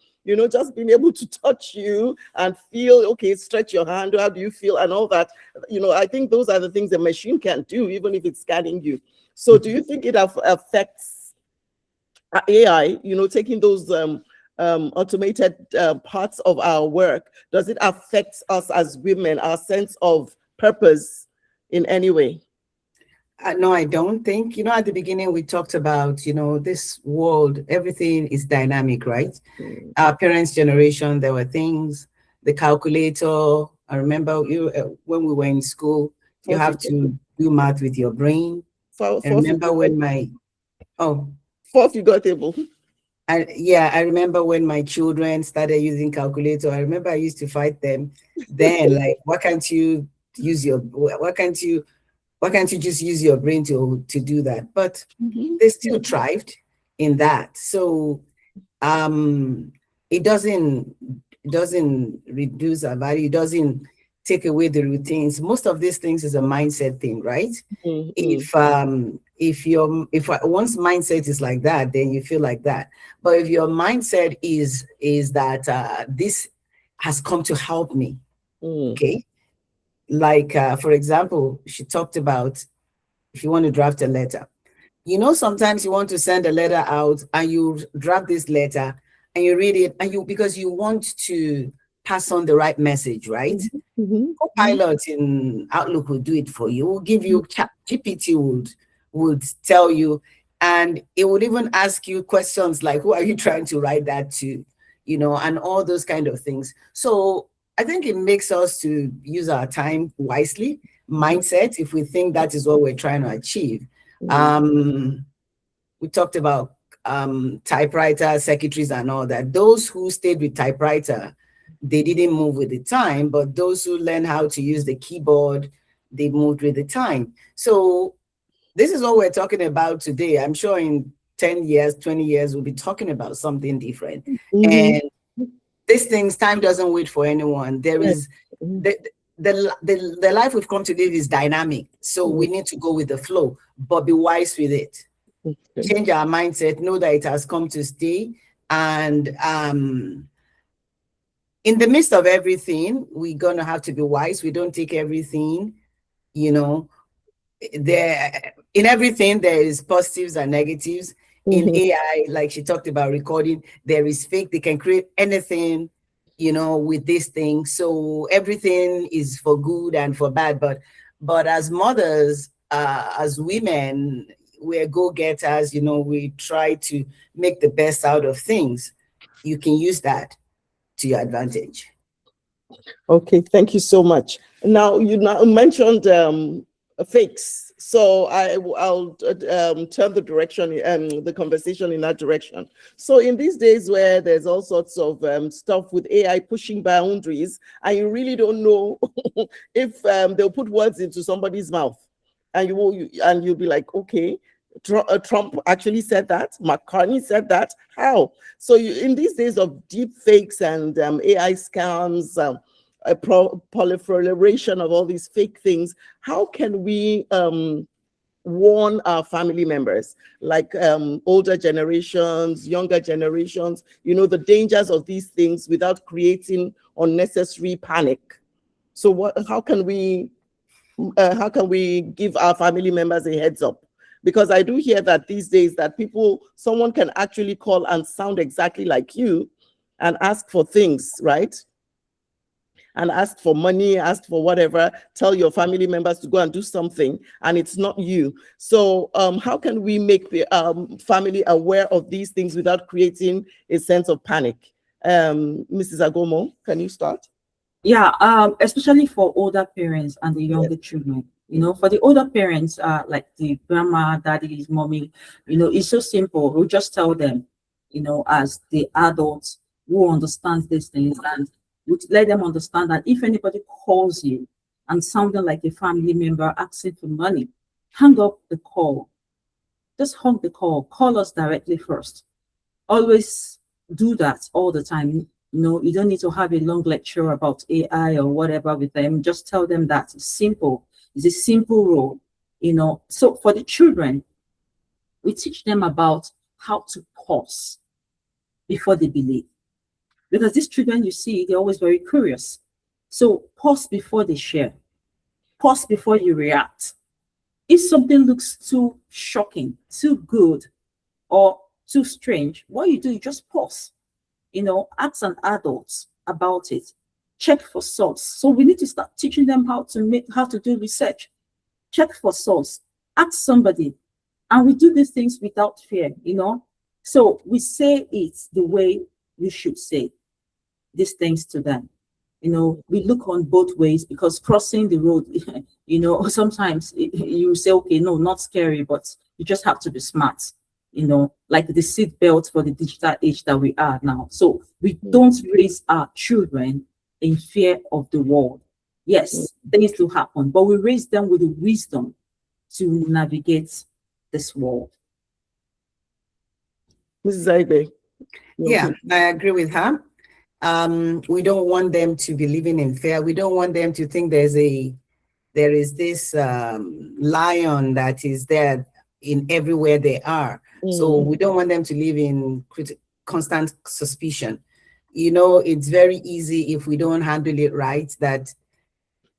Just being able to touch you and feel, okay, stretch your hand, how do you feel, and all that. I think those are the things a machine can do, even if it's scanning you. So do you think it affects AI, taking those automated parts of our work? Does it affect us as women, our sense of purpose in any way? No, I don't think. At the beginning, we talked about, this world, everything is dynamic, right? Our parents' generation, there were things, the calculator. I remember when we were in school, you have to do math with your brain. I remember when fourth-figure table. I remember when my children started using calculator. I remember I used to fight them then, like, why can't you just use your brain to do that? But they still thrived in that. So it doesn't reduce our value. It doesn't take away the routines. Most of these things is a mindset thing, right? If one's mindset is like that, then you feel like that. But if your mindset is that this has come to help me, okay? Like, for example, she talked about if you want to draft a letter. Sometimes you want to send a letter out and you draft this letter and you read it and because you want to pass on the right message, right? Copilot in Outlook will do it for you. Will give you GPT would tell you, and it would even ask you questions like, who are you trying to write that to? And all those kind of things. So I think it makes us to use our time wisely, mindset, if we think that is what we're trying to achieve. We talked about typewriter, secretaries and all that. Those who stayed with typewriter, they didn't move with the time, but those who learn how to use the keyboard, they moved with the time. So this is what we're talking about today. I'm sure in 10 years, 20 years, we'll be talking about something different. And these things, time doesn't wait for anyone. There is the life we've come to live is dynamic. So we need to go with the flow, but be wise with it. change our mindset, know that it has come to stay. And in the midst of everything, we're going to have to be wise. We don't take everything, you know, in everything, there is positives and negatives. In AI, like she talked about recording, there is fake. They can create anything, you know, with this thing. So everything is for good and for bad. But as mothers, as women, we're go-getters, you know, we try to make the best out of things. You can use that to your advantage. Okay, thank you so much. Now, you mentioned fakes. So I'll turn the direction, the conversation in that direction. So in these days where there's all sorts of stuff with AI pushing boundaries, and you really don't know if they'll put words into somebody's mouth, and you'll be like, okay, Trump actually said that, McCartney said that. How? So in these days of deep fakes and AI scams, a proliferation of all these fake things, how can we warn our family members, like older generations, younger generations, you know, the dangers of these things without creating unnecessary panic? So how can we give our family members a heads up? Because I do hear that these days that someone can actually call and sound exactly like you and ask for things, right? And ask for money, ask for whatever, tell your family members to go and do something, and it's not you. So how can we make the family aware of these things without creating a sense of panic? Mrs. Agomo, can you start? Yeah, especially for older parents and the younger children. You know, for the older parents, like the grandma, daddy's, mommy, you know, it's so simple. We'll just tell them, you know, as the adults who understands these things, and we let them understand that if anybody calls you and sounding like a family member asking for money, hang up the call. Just hang the call. Call us directly first. Always do that all the time. You know, you don't need to have a long lecture about AI or whatever with them. Just tell them that it's simple. It's a simple rule, you know. So for the children, we teach them about how to pause before they believe. Because these children, you see, they're always very curious. So pause before they share. Pause before you react. If something looks too shocking, too good, or too strange, what you do, you just pause. You know, ask an adult about it. Check for source. So we need to start teaching them how to do research. Check for source. Ask somebody. And we do these things without fear, you know. So we say it the way we should say these things to them. You know, we look on both ways, because crossing the road, you know, sometimes you say, okay, no, not scary, but you just have to be smart. You know, like the seat belt for the digital age that we are now. So we don't raise our children in fear of the world. Yes, things do happen, but we raise them with the wisdom to navigate this world. Mrs. Aigbe. Yeah, I agree with her. We don't want them to be living in fear. We don't want them to think there is this lion that is there in everywhere they are. So we don't want them to live in constant suspicion. You know, it's very easy if we don't handle it right that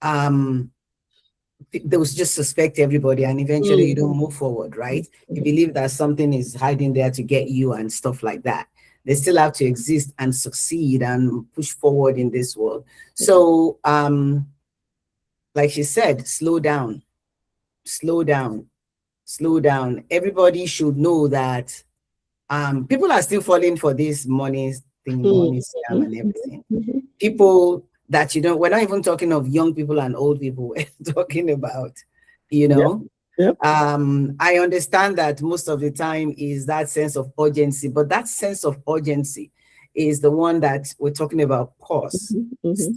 they will just suspect everybody, and eventually you don't move forward, right? You believe that something is hiding there to get you and stuff like that. They still have to exist and succeed and push forward in this world. So, like she said, slow down, slow down, slow down. Everybody should know that people are still falling for this money thing, money scam and everything. People that we're not even talking of young people and old people, we're talking about, you know. I understand that most of the time is that sense of urgency, but that sense of urgency is the one that we're talking about. Pause.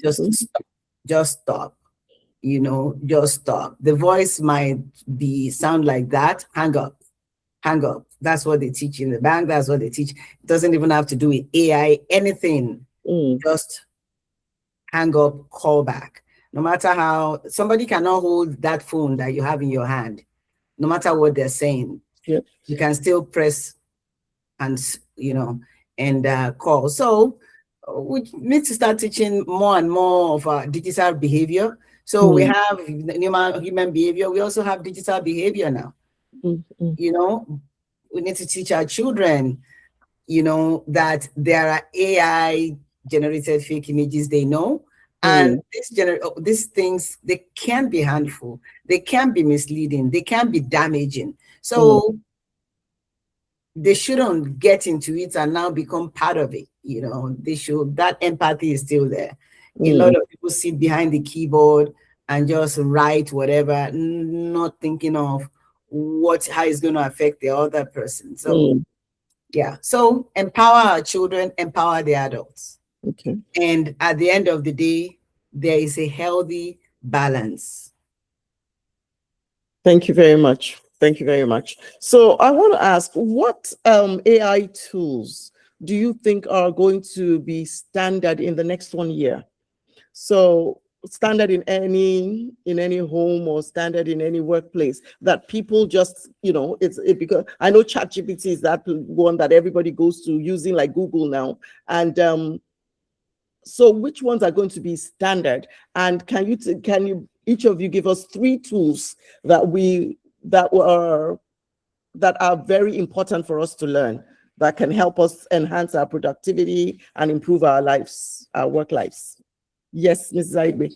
Just stop. Just stop. You know, just stop. The voice might sound like that. Hang up. Hang up. That's what they teach in the bank. That's what they teach. It doesn't even have to do with AI, anything. Just hang up, call back. No matter how somebody cannot hold that phone that you have in your hand, no matter what they're saying, Yeah. You can still press and, and call. So we need to start teaching more and more of our digital behavior. So we have human behavior. We also have digital behavior now. We need to teach our children, that there are AI generated fake images they know. And these things, they can be harmful. They can be misleading. They can be damaging. So they shouldn't get into it and now become part of it. They should, that empathy is still there. A lot of people sit behind the keyboard and just write whatever, not thinking of how it's going to affect the other person. So yeah, so empower our children, empower the adults. Okay. And at the end of the day, there is a healthy balance. Thank you very much. Thank you very much. So I want to ask, what AI tools do you think are going to be standard in the next 1 year? So standard in any home or standard in any workplace that people just, because I know ChatGPT is that one that everybody goes to using, like Google now. And so which ones are going to be standard? And can you each of you give us 3 tools that are very important for us to learn, that can help us enhance our productivity and improve our lives, our work lives? Yes, Ms. Zaigbe.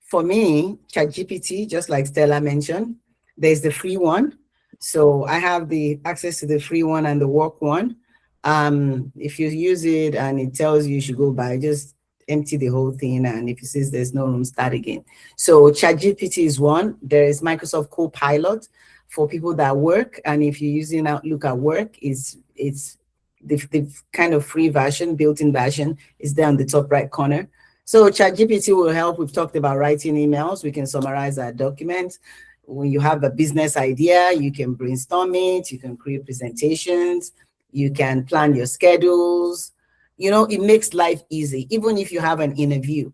For me, ChatGPT, just like Stella mentioned, there's the free one. So I have the access to the free one and the work one. If you use it and it tells you should go by, just empty the whole thing. And if it says there's no room, start again. So ChatGPT is one. There is Microsoft Copilot for people that work. And if you're using Outlook at work, it's the kind of free version, built-in version is there on the top right corner. So ChatGPT will help. We've talked about writing emails. We can summarize our documents. When you have a business idea, you can brainstorm it. You can create presentations. You can plan your schedules. It makes life easy. Even if you have an interview,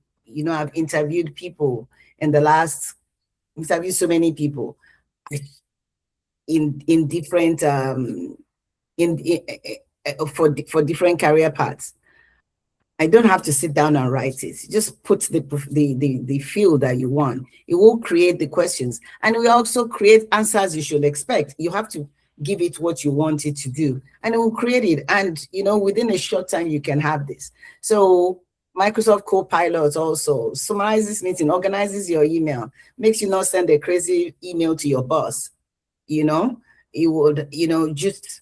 I've interviewed people interviewed so many people in different, for different career paths. I don't have to sit down and write it. Just put the field that you want. It will create the questions. And we also create answers you should expect. You have to give it what you want it to do. And it will create it. And, within a short time, you can have this. So Microsoft Copilot also summarizes meeting, organizes your email, makes you not send a crazy email to your boss. It would, just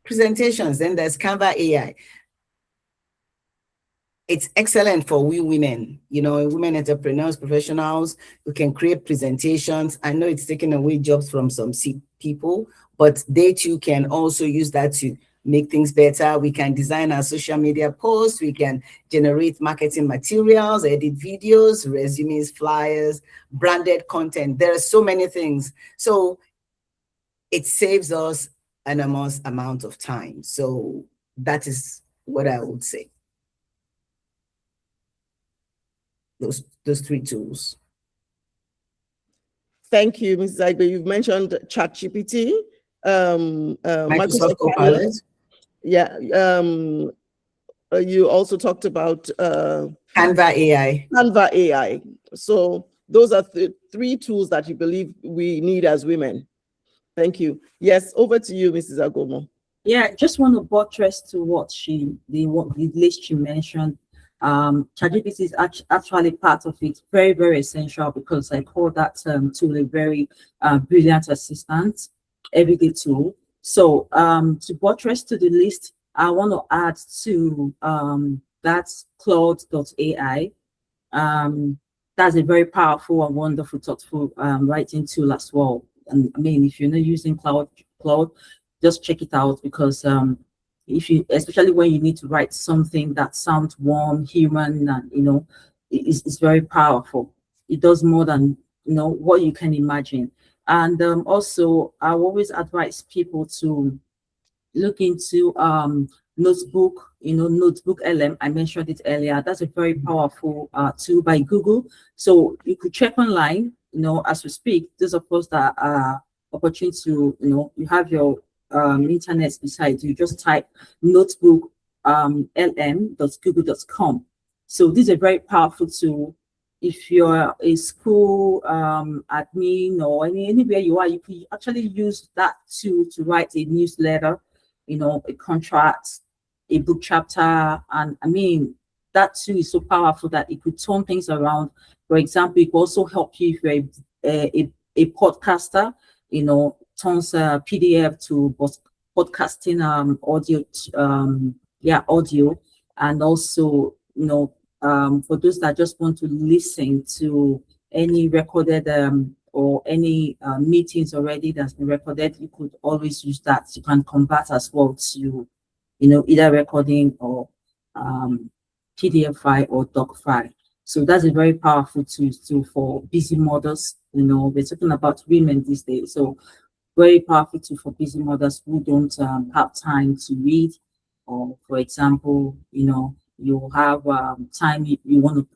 presentations. Then there's Canva AI. It's excellent for we women, women entrepreneurs, professionals who can create presentations. I know it's taking away jobs from some people, but they too can also use that to make things better. We can design our social media posts. We can generate marketing materials, edit videos, resumes, flyers, branded content. There are so many things. So it saves us an enormous amount of time. So that is what I would say. Those 3 tools. Thank you, Ms. Zaigbe. You've mentioned ChatGPT, Microsoft Copilot. Yeah. You also talked about Canva AI. Canva AI. So those are 3 tools that you believe we need as women. Thank you. Yes, over to you, Mrs. Agomo. Yeah, just want to buttress to what the list she mentioned. ChatGPT is actually part of it. Very, very essential, because I call that tool a very brilliant assistant, everyday tool. So to buttress to the list, I want to add to that's Claude.ai. That's a very powerful and wonderful, thoughtful writing tool as well. And I mean, if you're not using Claude, just check it out, because especially when you need to write something that sounds warm, human, and it's very powerful. It does more than what you can imagine. And also, I always advise people to look into Notebook, Notebook LM. I mentioned it earlier. That's a very powerful tool by Google. So you could check online, as we speak. Those of us that are opportunity to, you have your internet beside you, just type notebook lm.google.com. So this is a very powerful tool. If you're a school admin or anywhere you are, you can actually use that tool to write a newsletter, a contract, a book chapter. And I mean, that tool is so powerful that it could turn things around. For example, it could also help you if you're a podcaster, turns PDF to podcasting audio, audio, and also, for those that just want to listen to any recorded or any meetings already that's been recorded, you could always use that. You can convert as well to, either recording or PDF file or doc file. So that's a very powerful tool for busy mothers. We're talking about women these days. So very powerful tool for busy mothers who don't have time to read, or for example, you have time you want to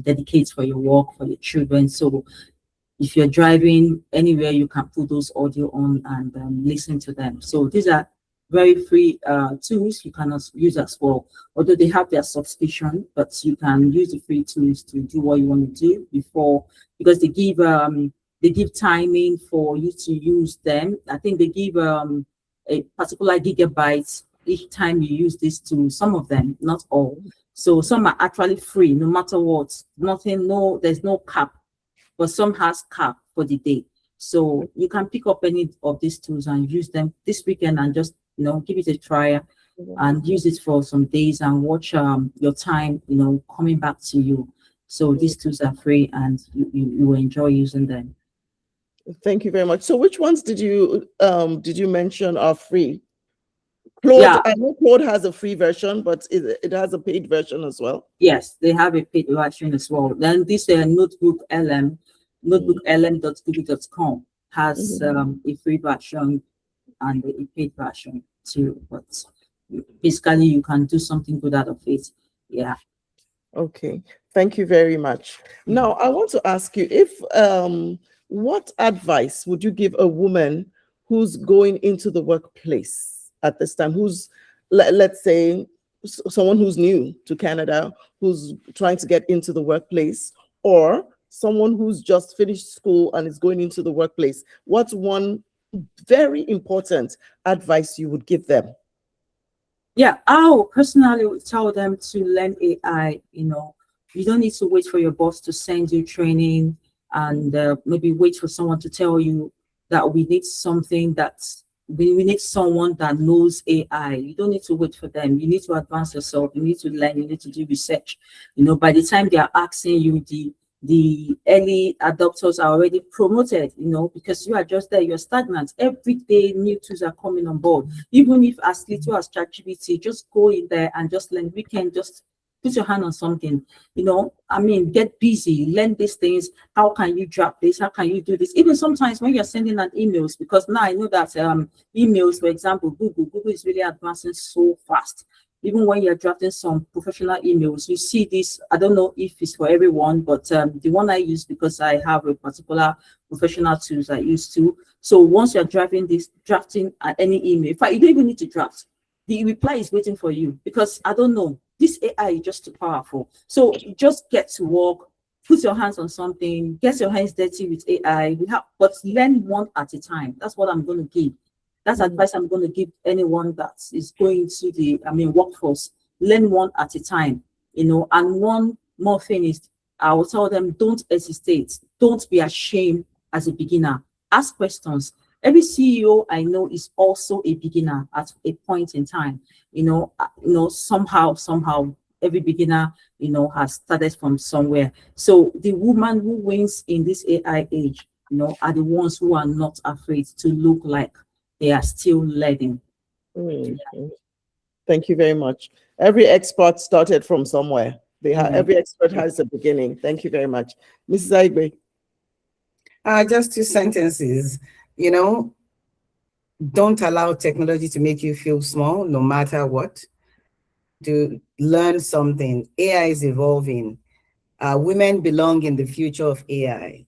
dedicate for your work, for your children. So if you're driving anywhere, you can put those audio on and listen to them. So these are very free tools you can use as well. Although they have their subscription, but you can use the free tools to do what you want to do because they give timing for you to use them. I think they give a particular gigabyte each time you use these tools. Some of them, not all. So some are actually free, no matter what. There's no cap, but some has cap for the day. So you can pick up any of these tools and use them this weekend and just give it a try and use it for some days and watch your time coming back to you. So these tools are free and you will enjoy using them. Thank you very much. So which ones did you mention are free? Claude, I know Claude has a free version, but it has a paid version as well. Yes, they have a paid version as well. Then this notebook LM, notebooklm.google.com has a free version and a paid version too. But basically, you can do something good out of it. Yeah. Okay. Thank you very much. Now, I want to ask you what advice would you give a woman who's going into the workplace at this time, who's, let's say, someone who's new to Canada, who's trying to get into the workplace, or someone who's just finished school and is going into the workplace? What's one very important advice you would give them? Yeah, I personally would tell them to learn AI. You don't need to wait for your boss to send you training and maybe wait for someone to tell you that we need we need someone that knows AI. You don't need to wait for them. You need to advance yourself. You need to learn. You need to do research. By the time they are asking you, the early adopters are already promoted, because you are just there, you're stagnant. Every day, new tools are coming on board. Even if as little as ChatGPT, just go in there and just learn. We can just put your hand on something, get busy, learn these things. How can you drop this? How can you do this? Even sometimes when you're sending out emails, because now I know that emails, for example, Google is really advancing so fast. Even when you're drafting some professional emails, you see this. I don't know if it's for everyone, but the one I use, because I have a particular professional tools I use to. So once you're drafting any email, in fact, you don't even need to draft. The reply is waiting for you, because I don't know, this AI is just too powerful. So you just get to work, put your hands on something, get your hands dirty with AI. But learn one at a time. That's what I'm going to give. That's advice I'm going to give anyone that is going to the workforce. Learn one at a time, and one more thing is, I will tell them, don't hesitate. Don't be ashamed as a beginner. Ask questions. Every CEO I know is also a beginner at a point in time. Somehow every beginner, has started from somewhere. So the woman who wins in this AI age, are the ones who are not afraid to look like they are still learning. Thank you very much. Every expert started from somewhere. Every expert has a beginning. Thank you very much. Mrs. Aigbe. Just 2 sentences. Don't allow technology to make you feel small, no matter what. To learn something. AI is evolving. Women belong in the future of AI.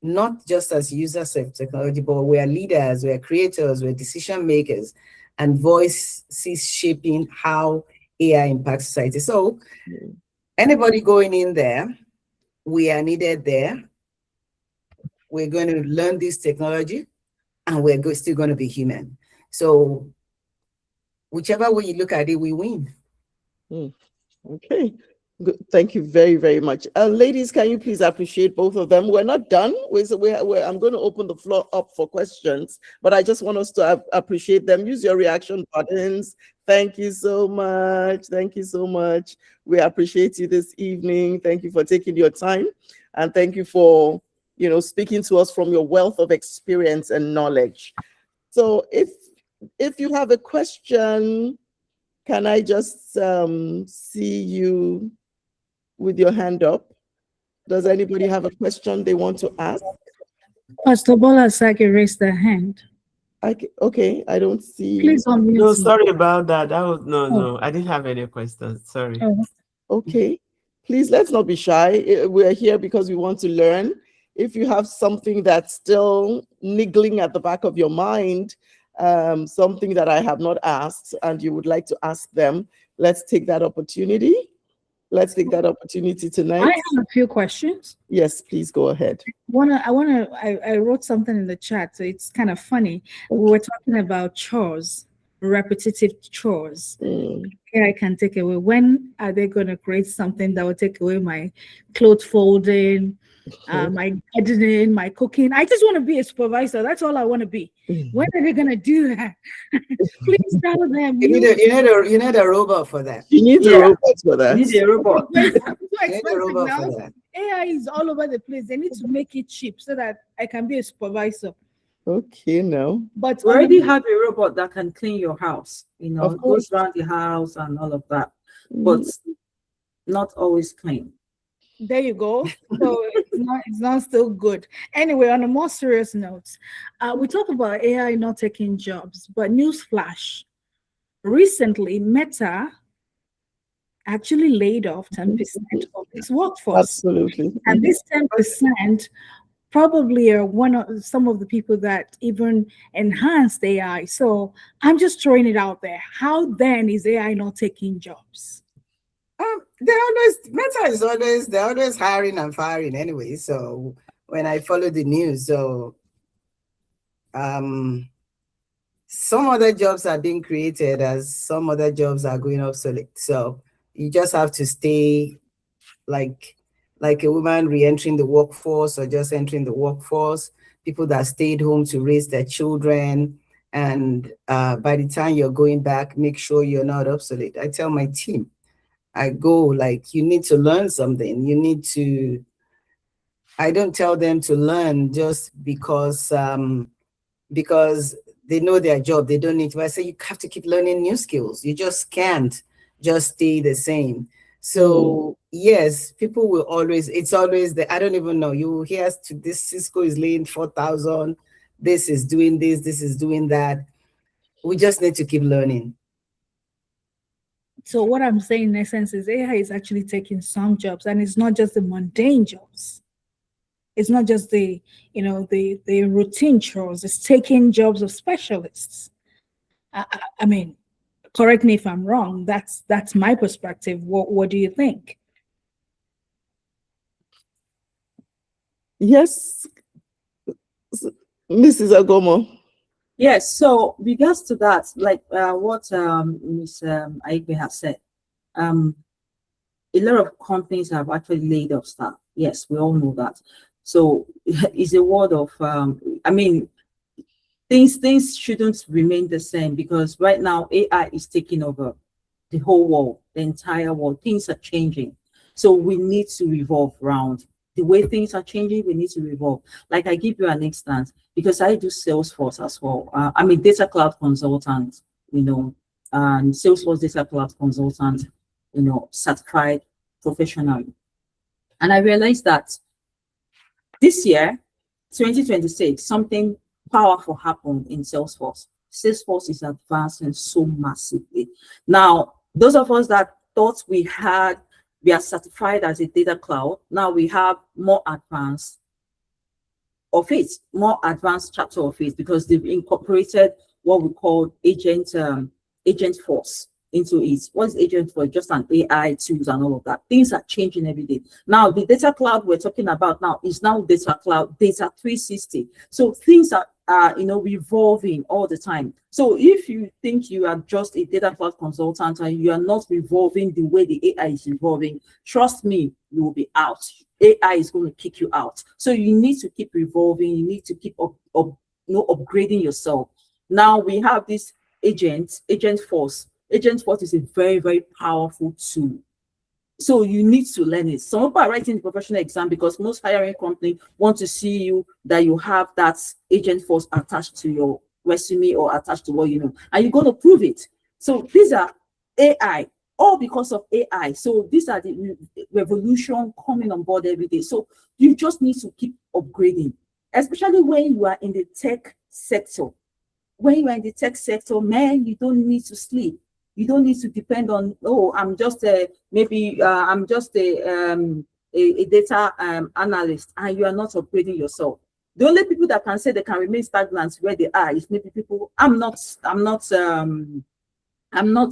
not just as users of technology, but we are leaders, we are creators, we're decision makers, and voices shaping how AI impacts society. So anybody going in there, we are needed there. We're going to learn this technology, and we're still going to be human. So whichever way you look at it, we win. Okay. Good. Thank you very, very much. Ladies, can you please appreciate both of them? We're not done. I'm going to open the floor up for questions, but I just want us to appreciate them. Use your reaction buttons. Thank you so much. Thank you so much. We appreciate you this evening. Thank you for taking your time, and thank you for, speaking to us from your wealth of experience and knowledge. So if you have a question, can I just see you with your hand up? Does anybody have a question they want to ask? Pastor Bola Sake raised their hand. Okay, I don't see. Please unmute. No, me. sorry about that. No, I didn't have any questions. Sorry. Oh. Okay, please, let's not be shy. We're here because we want to learn. If you have something that's still niggling at the back of your mind, something that I have not asked and you would like to ask them, let's take that opportunity. Let's take that opportunity tonight. I have a few questions. Yes, please go ahead. I wrote something in the chat, so it's kind of funny. We were talking about chores, repetitive chores. Here I can take away. When are they going to create something that will take away my clothes folding, my gardening, my cooking? I just want to be a supervisor. That's all I want to be. When are they going to do that? Please tell them. You need a robot for that. You need a robot for that. You need a robot. You need a robot now. for that. AI is all over the place. They need to make it cheap so that I can be a supervisor. Okay, no. But We already have a robot that can clean your house, Of goes around the house and all of that, but not always clean. there you go. So it's not still good. Anyway, on a more serious note, we talk about AI not taking jobs, but newsflash, recently Meta actually laid off 10% of its workforce. Absolutely. And this 10% probably are some of the people that even enhanced AI. So I'm just throwing it out there. How then is AI not taking jobs? They're always hiring and firing anyway. So when I follow the news, some other jobs are being created as some other jobs are going obsolete. So you just have to stay like a woman re-entering the workforce or just entering the workforce, people that stayed home to raise their children. And by the time you're going back, make sure you're not obsolete. I tell my team, I go you need to learn something. I don't tell them to learn just because they know their job. They don't need to. I say you have to keep learning new skills. You just can't just stay the same. So yes, people will always, it's always I don't even know. You hear this Cisco is laying 4,000, this is doing this is doing that. We just need to keep learning. So what I'm saying in essence is AI is actually taking some jobs, and it's not just the mundane jobs. It's not just the routine chores. It's taking jobs of specialists. I mean, correct me if I'm wrong. That's my perspective. What do you think? Yes, Mrs. Agomo. Yes, so regards to that, like what Ms. Aigbe has said, a lot of companies have actually laid off staff. Yes, we all know that. So it's a word of, things shouldn't remain the same, because right now AI is taking over the whole world, the entire world. Things are changing. So we need to revolve around the way things are changing. We need to revolve. Like I give you an instance, because I do Salesforce as well. I'm a data cloud consultant, and Salesforce data cloud consultant, certified professionally. And I realized that this year, 2026, something powerful happened in Salesforce. Salesforce is advancing so massively. Now, those of us that thought we are certified as a data cloud, now we have more advanced of it, more advanced chapter of it, because they've incorporated what we call agent force into it. What is agent force? Just an AI tools and all of that. Things are changing every day. Now, the data cloud we're talking about now is now data cloud, data 360. So things are revolving all the time. So if you think you are just a data cloud consultant and you are not revolving the way the AI is evolving, trust me, you will be out. AI is going to kick you out. So you need to keep revolving. You need to keep upgrading yourself. Now we have this agent force. Agent force is a very, very powerful tool. So you need to learn it. Some people are writing the professional exam because most hiring companies want to see you that you have that agent force attached to your resume or attached to what you know, and you're going to prove it. So these are AI, all because of AI. So these are the revolution coming on board every day. So you just need to keep upgrading, especially when you are in the tech sector. When you are in the tech sector, man, you don't need to sleep. You don't need to depend on, oh, I'm just a data analyst, and you are not upgrading yourself. The only people that can say they can remain stagnant where they are is maybe people. I'm not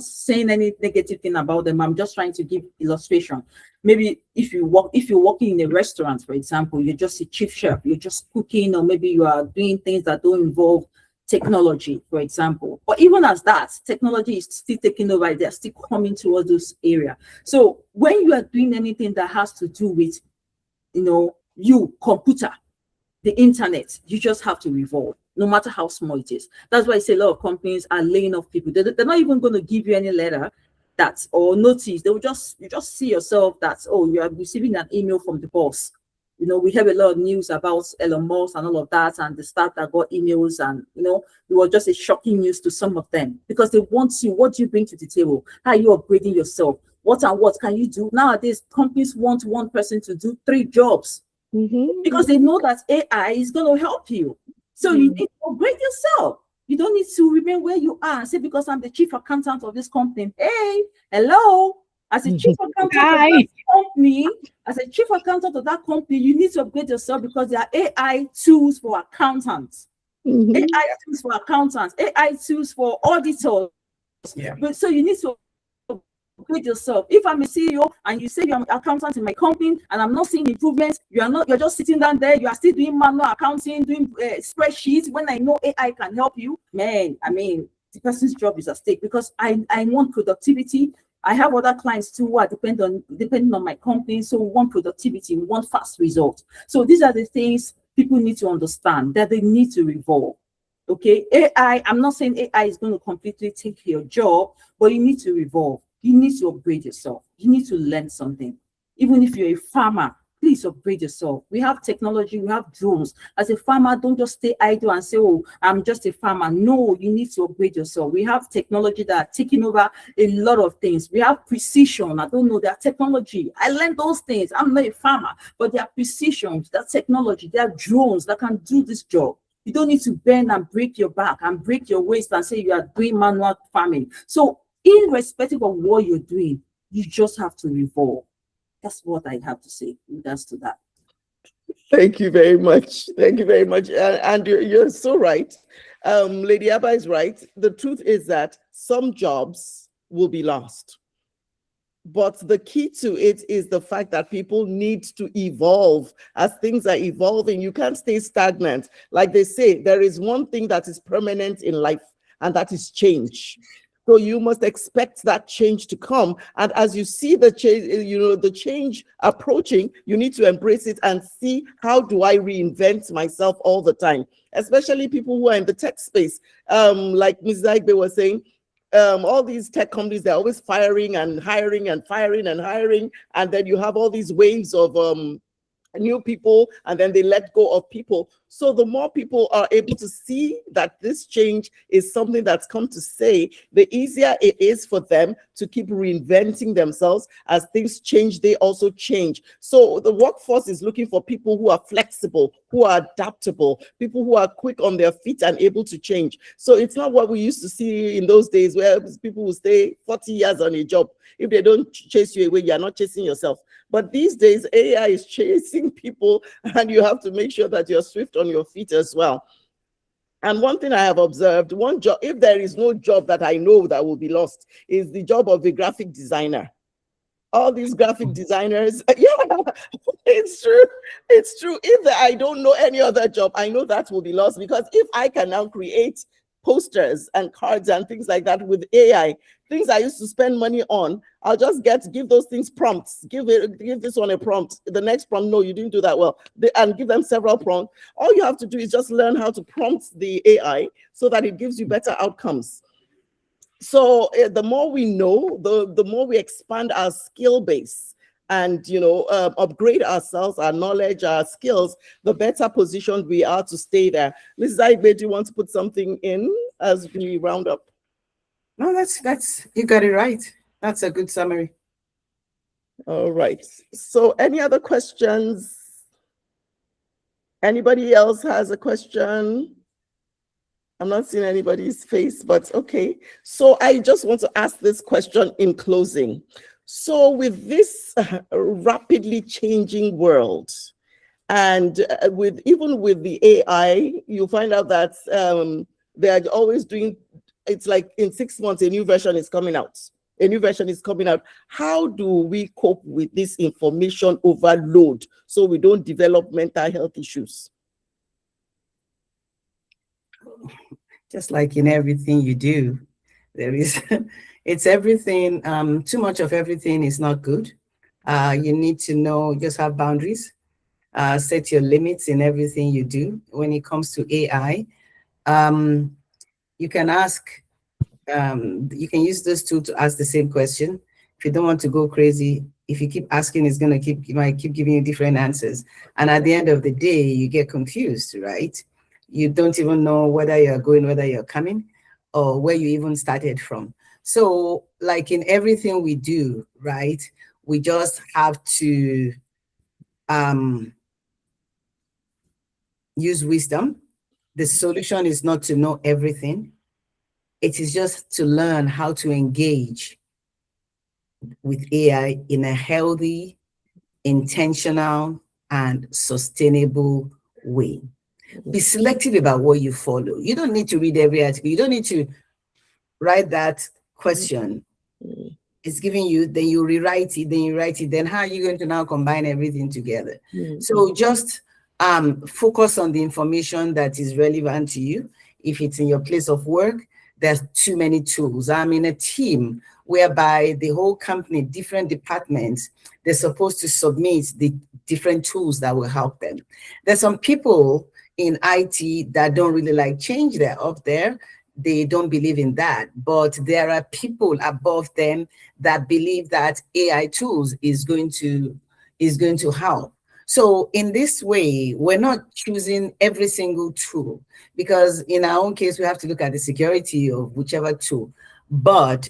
saying any negative thing about them. I'm just trying to give illustration. Maybe if you're working in a restaurant, for example, you're just a chief chef, you're just cooking, or maybe you are doing things that don't involve technology, for example. But even as that, technology is still taking over. They're still coming towards those areas. So when you are doing anything that has to do with, computer, the internet, you just have to evolve, no matter how small it is. That's why I say a lot of companies are laying off people. They're not even going to give you any letter or notice. They will you just see yourself that, oh, you are receiving an email from the boss. We have a lot of news about Elon Musk and all of that, and the staff that got emails, and it was just a shocking news to some of them, because they want you. What do you bring to the table? How are you upgrading yourself? What can you do? Nowadays, companies want one person to do 3 jobs, because they know that AI is going to help you. So you need to upgrade yourself. You don't need to remain where you are and say, because I'm the chief accountant of this company. Hey, hello. As a chief accountant of that company, you need to upgrade yourself, because there are AI tools for accountants, AI tools for accountants, AI tools for auditors. Yeah. But so you need to upgrade yourself. If I'm a CEO and you say you're an accountant in my company and I'm not seeing improvements, you're just sitting down there, you are still doing manual accounting, doing spreadsheets, when I know AI can help you, man, I mean, the person's job is at stake, because I want productivity. I have other clients too who are depending on my company. So we want productivity, we want fast results. So these are the things people need to understand, that they need to evolve. Okay, AI, I'm not saying AI is going to completely take your job, but you need to evolve. You need to upgrade yourself. You need to learn something. Even if you're a farmer, please upgrade yourself. We have technology, we have drones. As a farmer, don't just stay idle and say, oh, I'm just a farmer. No, you need to upgrade yourself. We have technology that are taking over a lot of things. We have precision. I don't know, that technology. I learned those things. I'm not a farmer, but there are precision, that technology, there are drones that can do this job. You don't need to bend and break your back and break your waist and say you are doing manual farming. So irrespective of what you're doing, you just have to evolve. That's what I have to say in regards to that. Thank you very much. Thank you very much. And you're so right. Lady Abba is right. The truth is that some jobs will be lost. But the key to it is the fact that people need to evolve. As things are evolving, you can't stay stagnant. Like they say, there is one thing that is permanent in life, and that is change. So you must expect that change to come. And as you see the change, the change approaching, you need to embrace it and see, how do I reinvent myself all the time? Especially people who are in the tech space. Like Ms. Zaigbe was saying, all these tech companies, they're always firing and hiring and firing and hiring. And then you have all these waves of new people, and then they let go of people. So the more people are able to see that this change is something that's come to stay, the easier it is for them to keep reinventing themselves. As things change, they also change. So the workforce is looking for people who are flexible, who are adaptable, people who are quick on their feet and able to change. So it's not what we used to see in those days, where people will stay 40 years on a job. If they don't chase you away, you're not chasing yourself. But these days, AI is chasing people, and you have to make sure that you're swift on your feet as well. And one thing I have observed, one job, if there is no job that I know that will be lost, is the job of a graphic designer. All these graphic designers, yeah, it's true. It's true. If I don't know any other job, I know that will be lost, because if I can now create posters and cards and things like that with AI, things I used to spend money on, I'll just give those things prompts. Give this one a prompt. The next prompt, no, you didn't do that well. And give them several prompts. All you have to do is just learn how to prompt the AI so that it gives you better outcomes. So the more we know, the more we expand our skill base and, upgrade ourselves, our knowledge, our skills, the better positioned we are to stay there. Mrs. Aigbe, do you want to put something in as we round up? No, that's you got it right. That's a good summary. All right. So any other questions? Anybody else has a question? I'm not seeing anybody's face, but okay. So I just want to ask this question in closing. So with this rapidly changing world, and even with the AI, you find out that they're always doing, it's like in 6 months, a new version is coming out. A new version is coming out. How do we cope with this information overload so we don't develop mental health issues? Just like in everything you do, it's everything. Too much of everything is not good. You need to know, just have boundaries, set your limits in everything you do. When it comes to AI, you can use this tool to ask the same question. If you don't want to go crazy, if you keep asking, it might keep giving you different answers. And at the end of the day, you get confused, right? You don't even know whether you're going, whether you're coming, or where you even started from. So like in everything we do, right, we just have to use wisdom. The solution is not to know everything. It is just to learn how to engage with AI in a healthy, intentional, and sustainable way. Be selective about what you follow. You don't need to read every article. You don't need to write that question. It's giving you, then you rewrite it, then you write it. Then how are you going to now combine everything together? So just focus on the information that is relevant to you. If it's in your place of work, there's too many tools. I'm in a team whereby the whole company, different departments, they're supposed to submit the different tools that will help them. There's some people in IT that don't really like change. They're up there. They don't believe in that. But there are people above them that believe that AI tools is going to help. So in this way, we're not choosing every single tool, because in our own case, we have to look at the security of whichever tool, but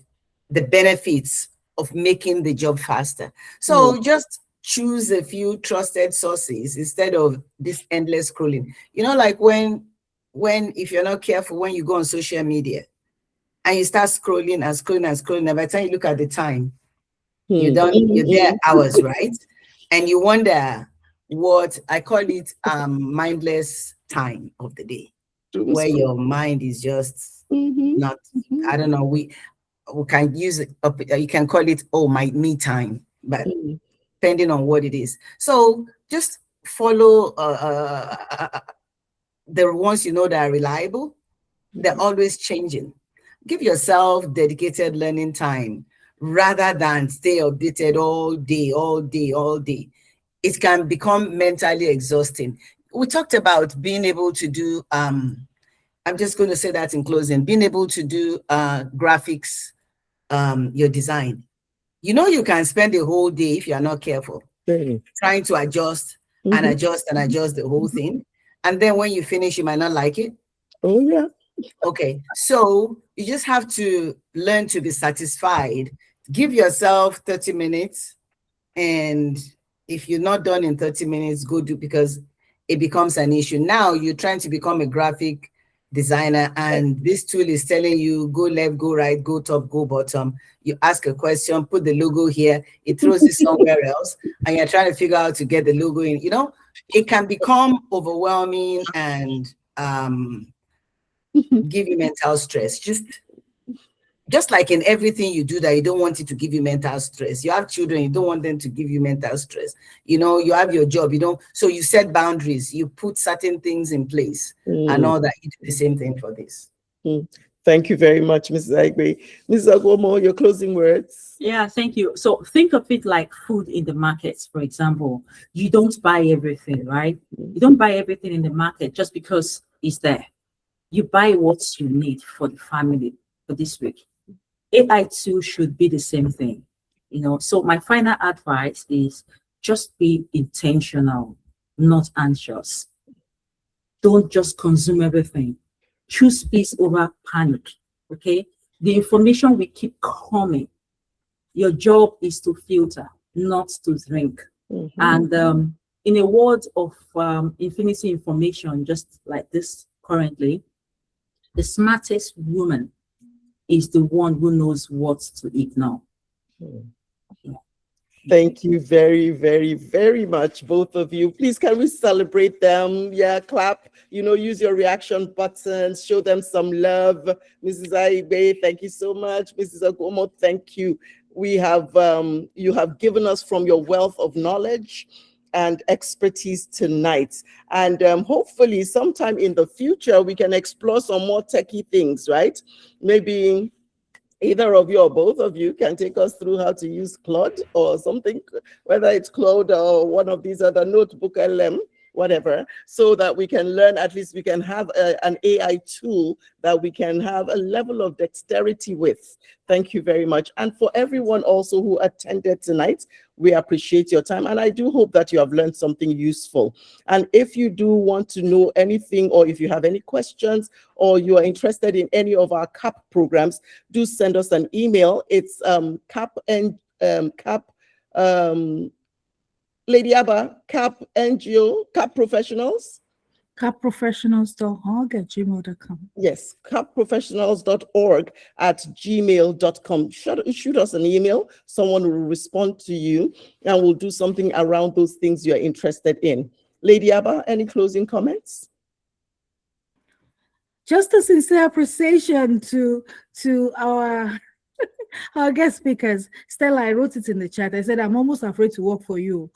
the benefits of making the job faster. So just choose a few trusted sources instead of this endless scrolling. You know, like when if you're not careful, when you go on social media and you start scrolling and scrolling and scrolling, and by the time you look at the time, you're there hours, right? And you wonder what I call it mindless time of the day, where your mind is just not, I don't know, we can use it, you can call it, oh, my me time, but depending on what it is. So just follow the ones you know that are reliable. They're always changing. Give yourself dedicated learning time rather than stay updated all day, all day, all day. It can become mentally exhausting. We talked about being able to do, I'm just going to say that in closing, being able to do graphics, your design. You know, you can spend a whole day, if you're not careful, trying to adjust and adjust and adjust the whole thing. And then when you finish, you might not like it. Oh, yeah. Okay, so you just have to learn to be satisfied. Give yourself 30 minutes. And if you're not done in 30 minutes, go do, because it becomes an issue. Now you're trying to become a graphic designer, and this tool is telling you go left, go right, go top, go bottom. You ask a question, put the logo here, it throws it somewhere else, and you're trying to figure out to get the logo in. You know, it can become overwhelming and give you mental stress. Just like in everything you do that you don't want it to give you mental stress. You have children, you don't want them to give you mental stress. You know, you have your job, so you set boundaries, you put certain things in place and all that. You do the same thing for this. Thank you very much, Mrs. Aigbe. Mrs. Agwomo, your closing words. Yeah, thank you. So think of it like food in the markets, for example. You don't buy everything, right? You don't buy everything in the market just because it's there. You buy what you need for the family for this week. AI too should be the same thing, So my final advice is just be intentional, not anxious. Don't just consume everything. Choose peace over panic, okay? The information will keep coming. Your job is to filter, not to drink. And in a world of infinity information, just like this currently, the smartest woman is the one who knows what to ignore. Thank you very, very, very much, both of you. Please, can we celebrate them? Yeah, clap, use your reaction buttons, show them some love. Mrs. Aigbe, thank you so much. Mrs. Agwomo, thank you. We have, you have given us from your wealth of knowledge and expertise tonight. And hopefully sometime in the future, we can explore some more techie things, right? Maybe either of you or both of you can take us through how to use Claude or something, whether it's Claude or one of these other notebook LM, whatever, so that we can learn, at least we can have an AI tool that we can have a level of dexterity with. Thank you very much. And for everyone also who attended tonight, we appreciate your time. And I do hope that you have learned something useful. And if you do want to know anything, or if you have any questions, or you are interested in any of our CAP programs, do send us an email. It's Lady Abba, CAP NGO, CAP Professionals. capprofessionals.org@gmail.com. Yes, capprofessionals.org@gmail.com. Shoot us an email. Someone will respond to you, and we'll do something around those things you're interested in. Lady Abba, any closing comments? Just a sincere appreciation to our guest speakers. Stella, I wrote it in the chat. I said, I'm almost afraid to work for you.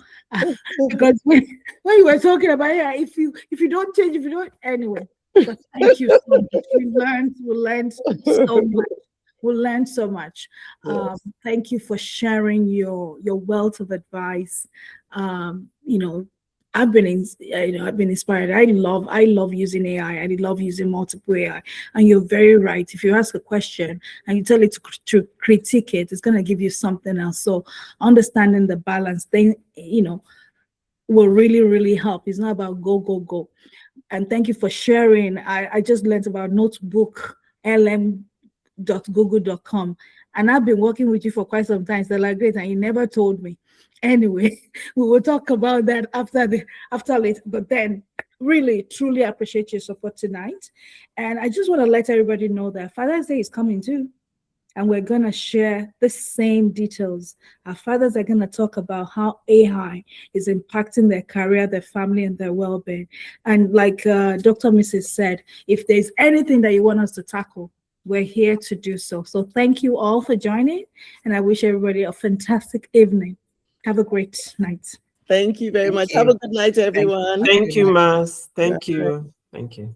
Because when you were talking about if you don't change, anyway. But thank you so much. We learned so much. We learned so much. Yes. Thank you for sharing your wealth of advice. I've been inspired. I love using AI. I love using multiple AI. And you're very right. If you ask a question and you tell it to critique it, it's going to give you something else. So understanding the balance thing, will really, really help. It's not about go. And thank you for sharing. I just learned about notebooklm.google.com. And I've been working with you for quite some time. So like, great, and you never told me. Anyway, we will talk about that after later. But then, really, truly appreciate your support tonight. And I just want to let everybody know that Father's Day is coming too. And we're going to share the same details. Our fathers are going to talk about how AI is impacting their career, their family, and their well-being. And like Dr. Mrs. said, if there's anything that you want us to tackle, we're here to do so. So thank you all for joining. And I wish everybody a fantastic evening. Have a great night. Thank you very much. you. Have a good night, everyone. Thank you, Mas. Thank you. Thank you.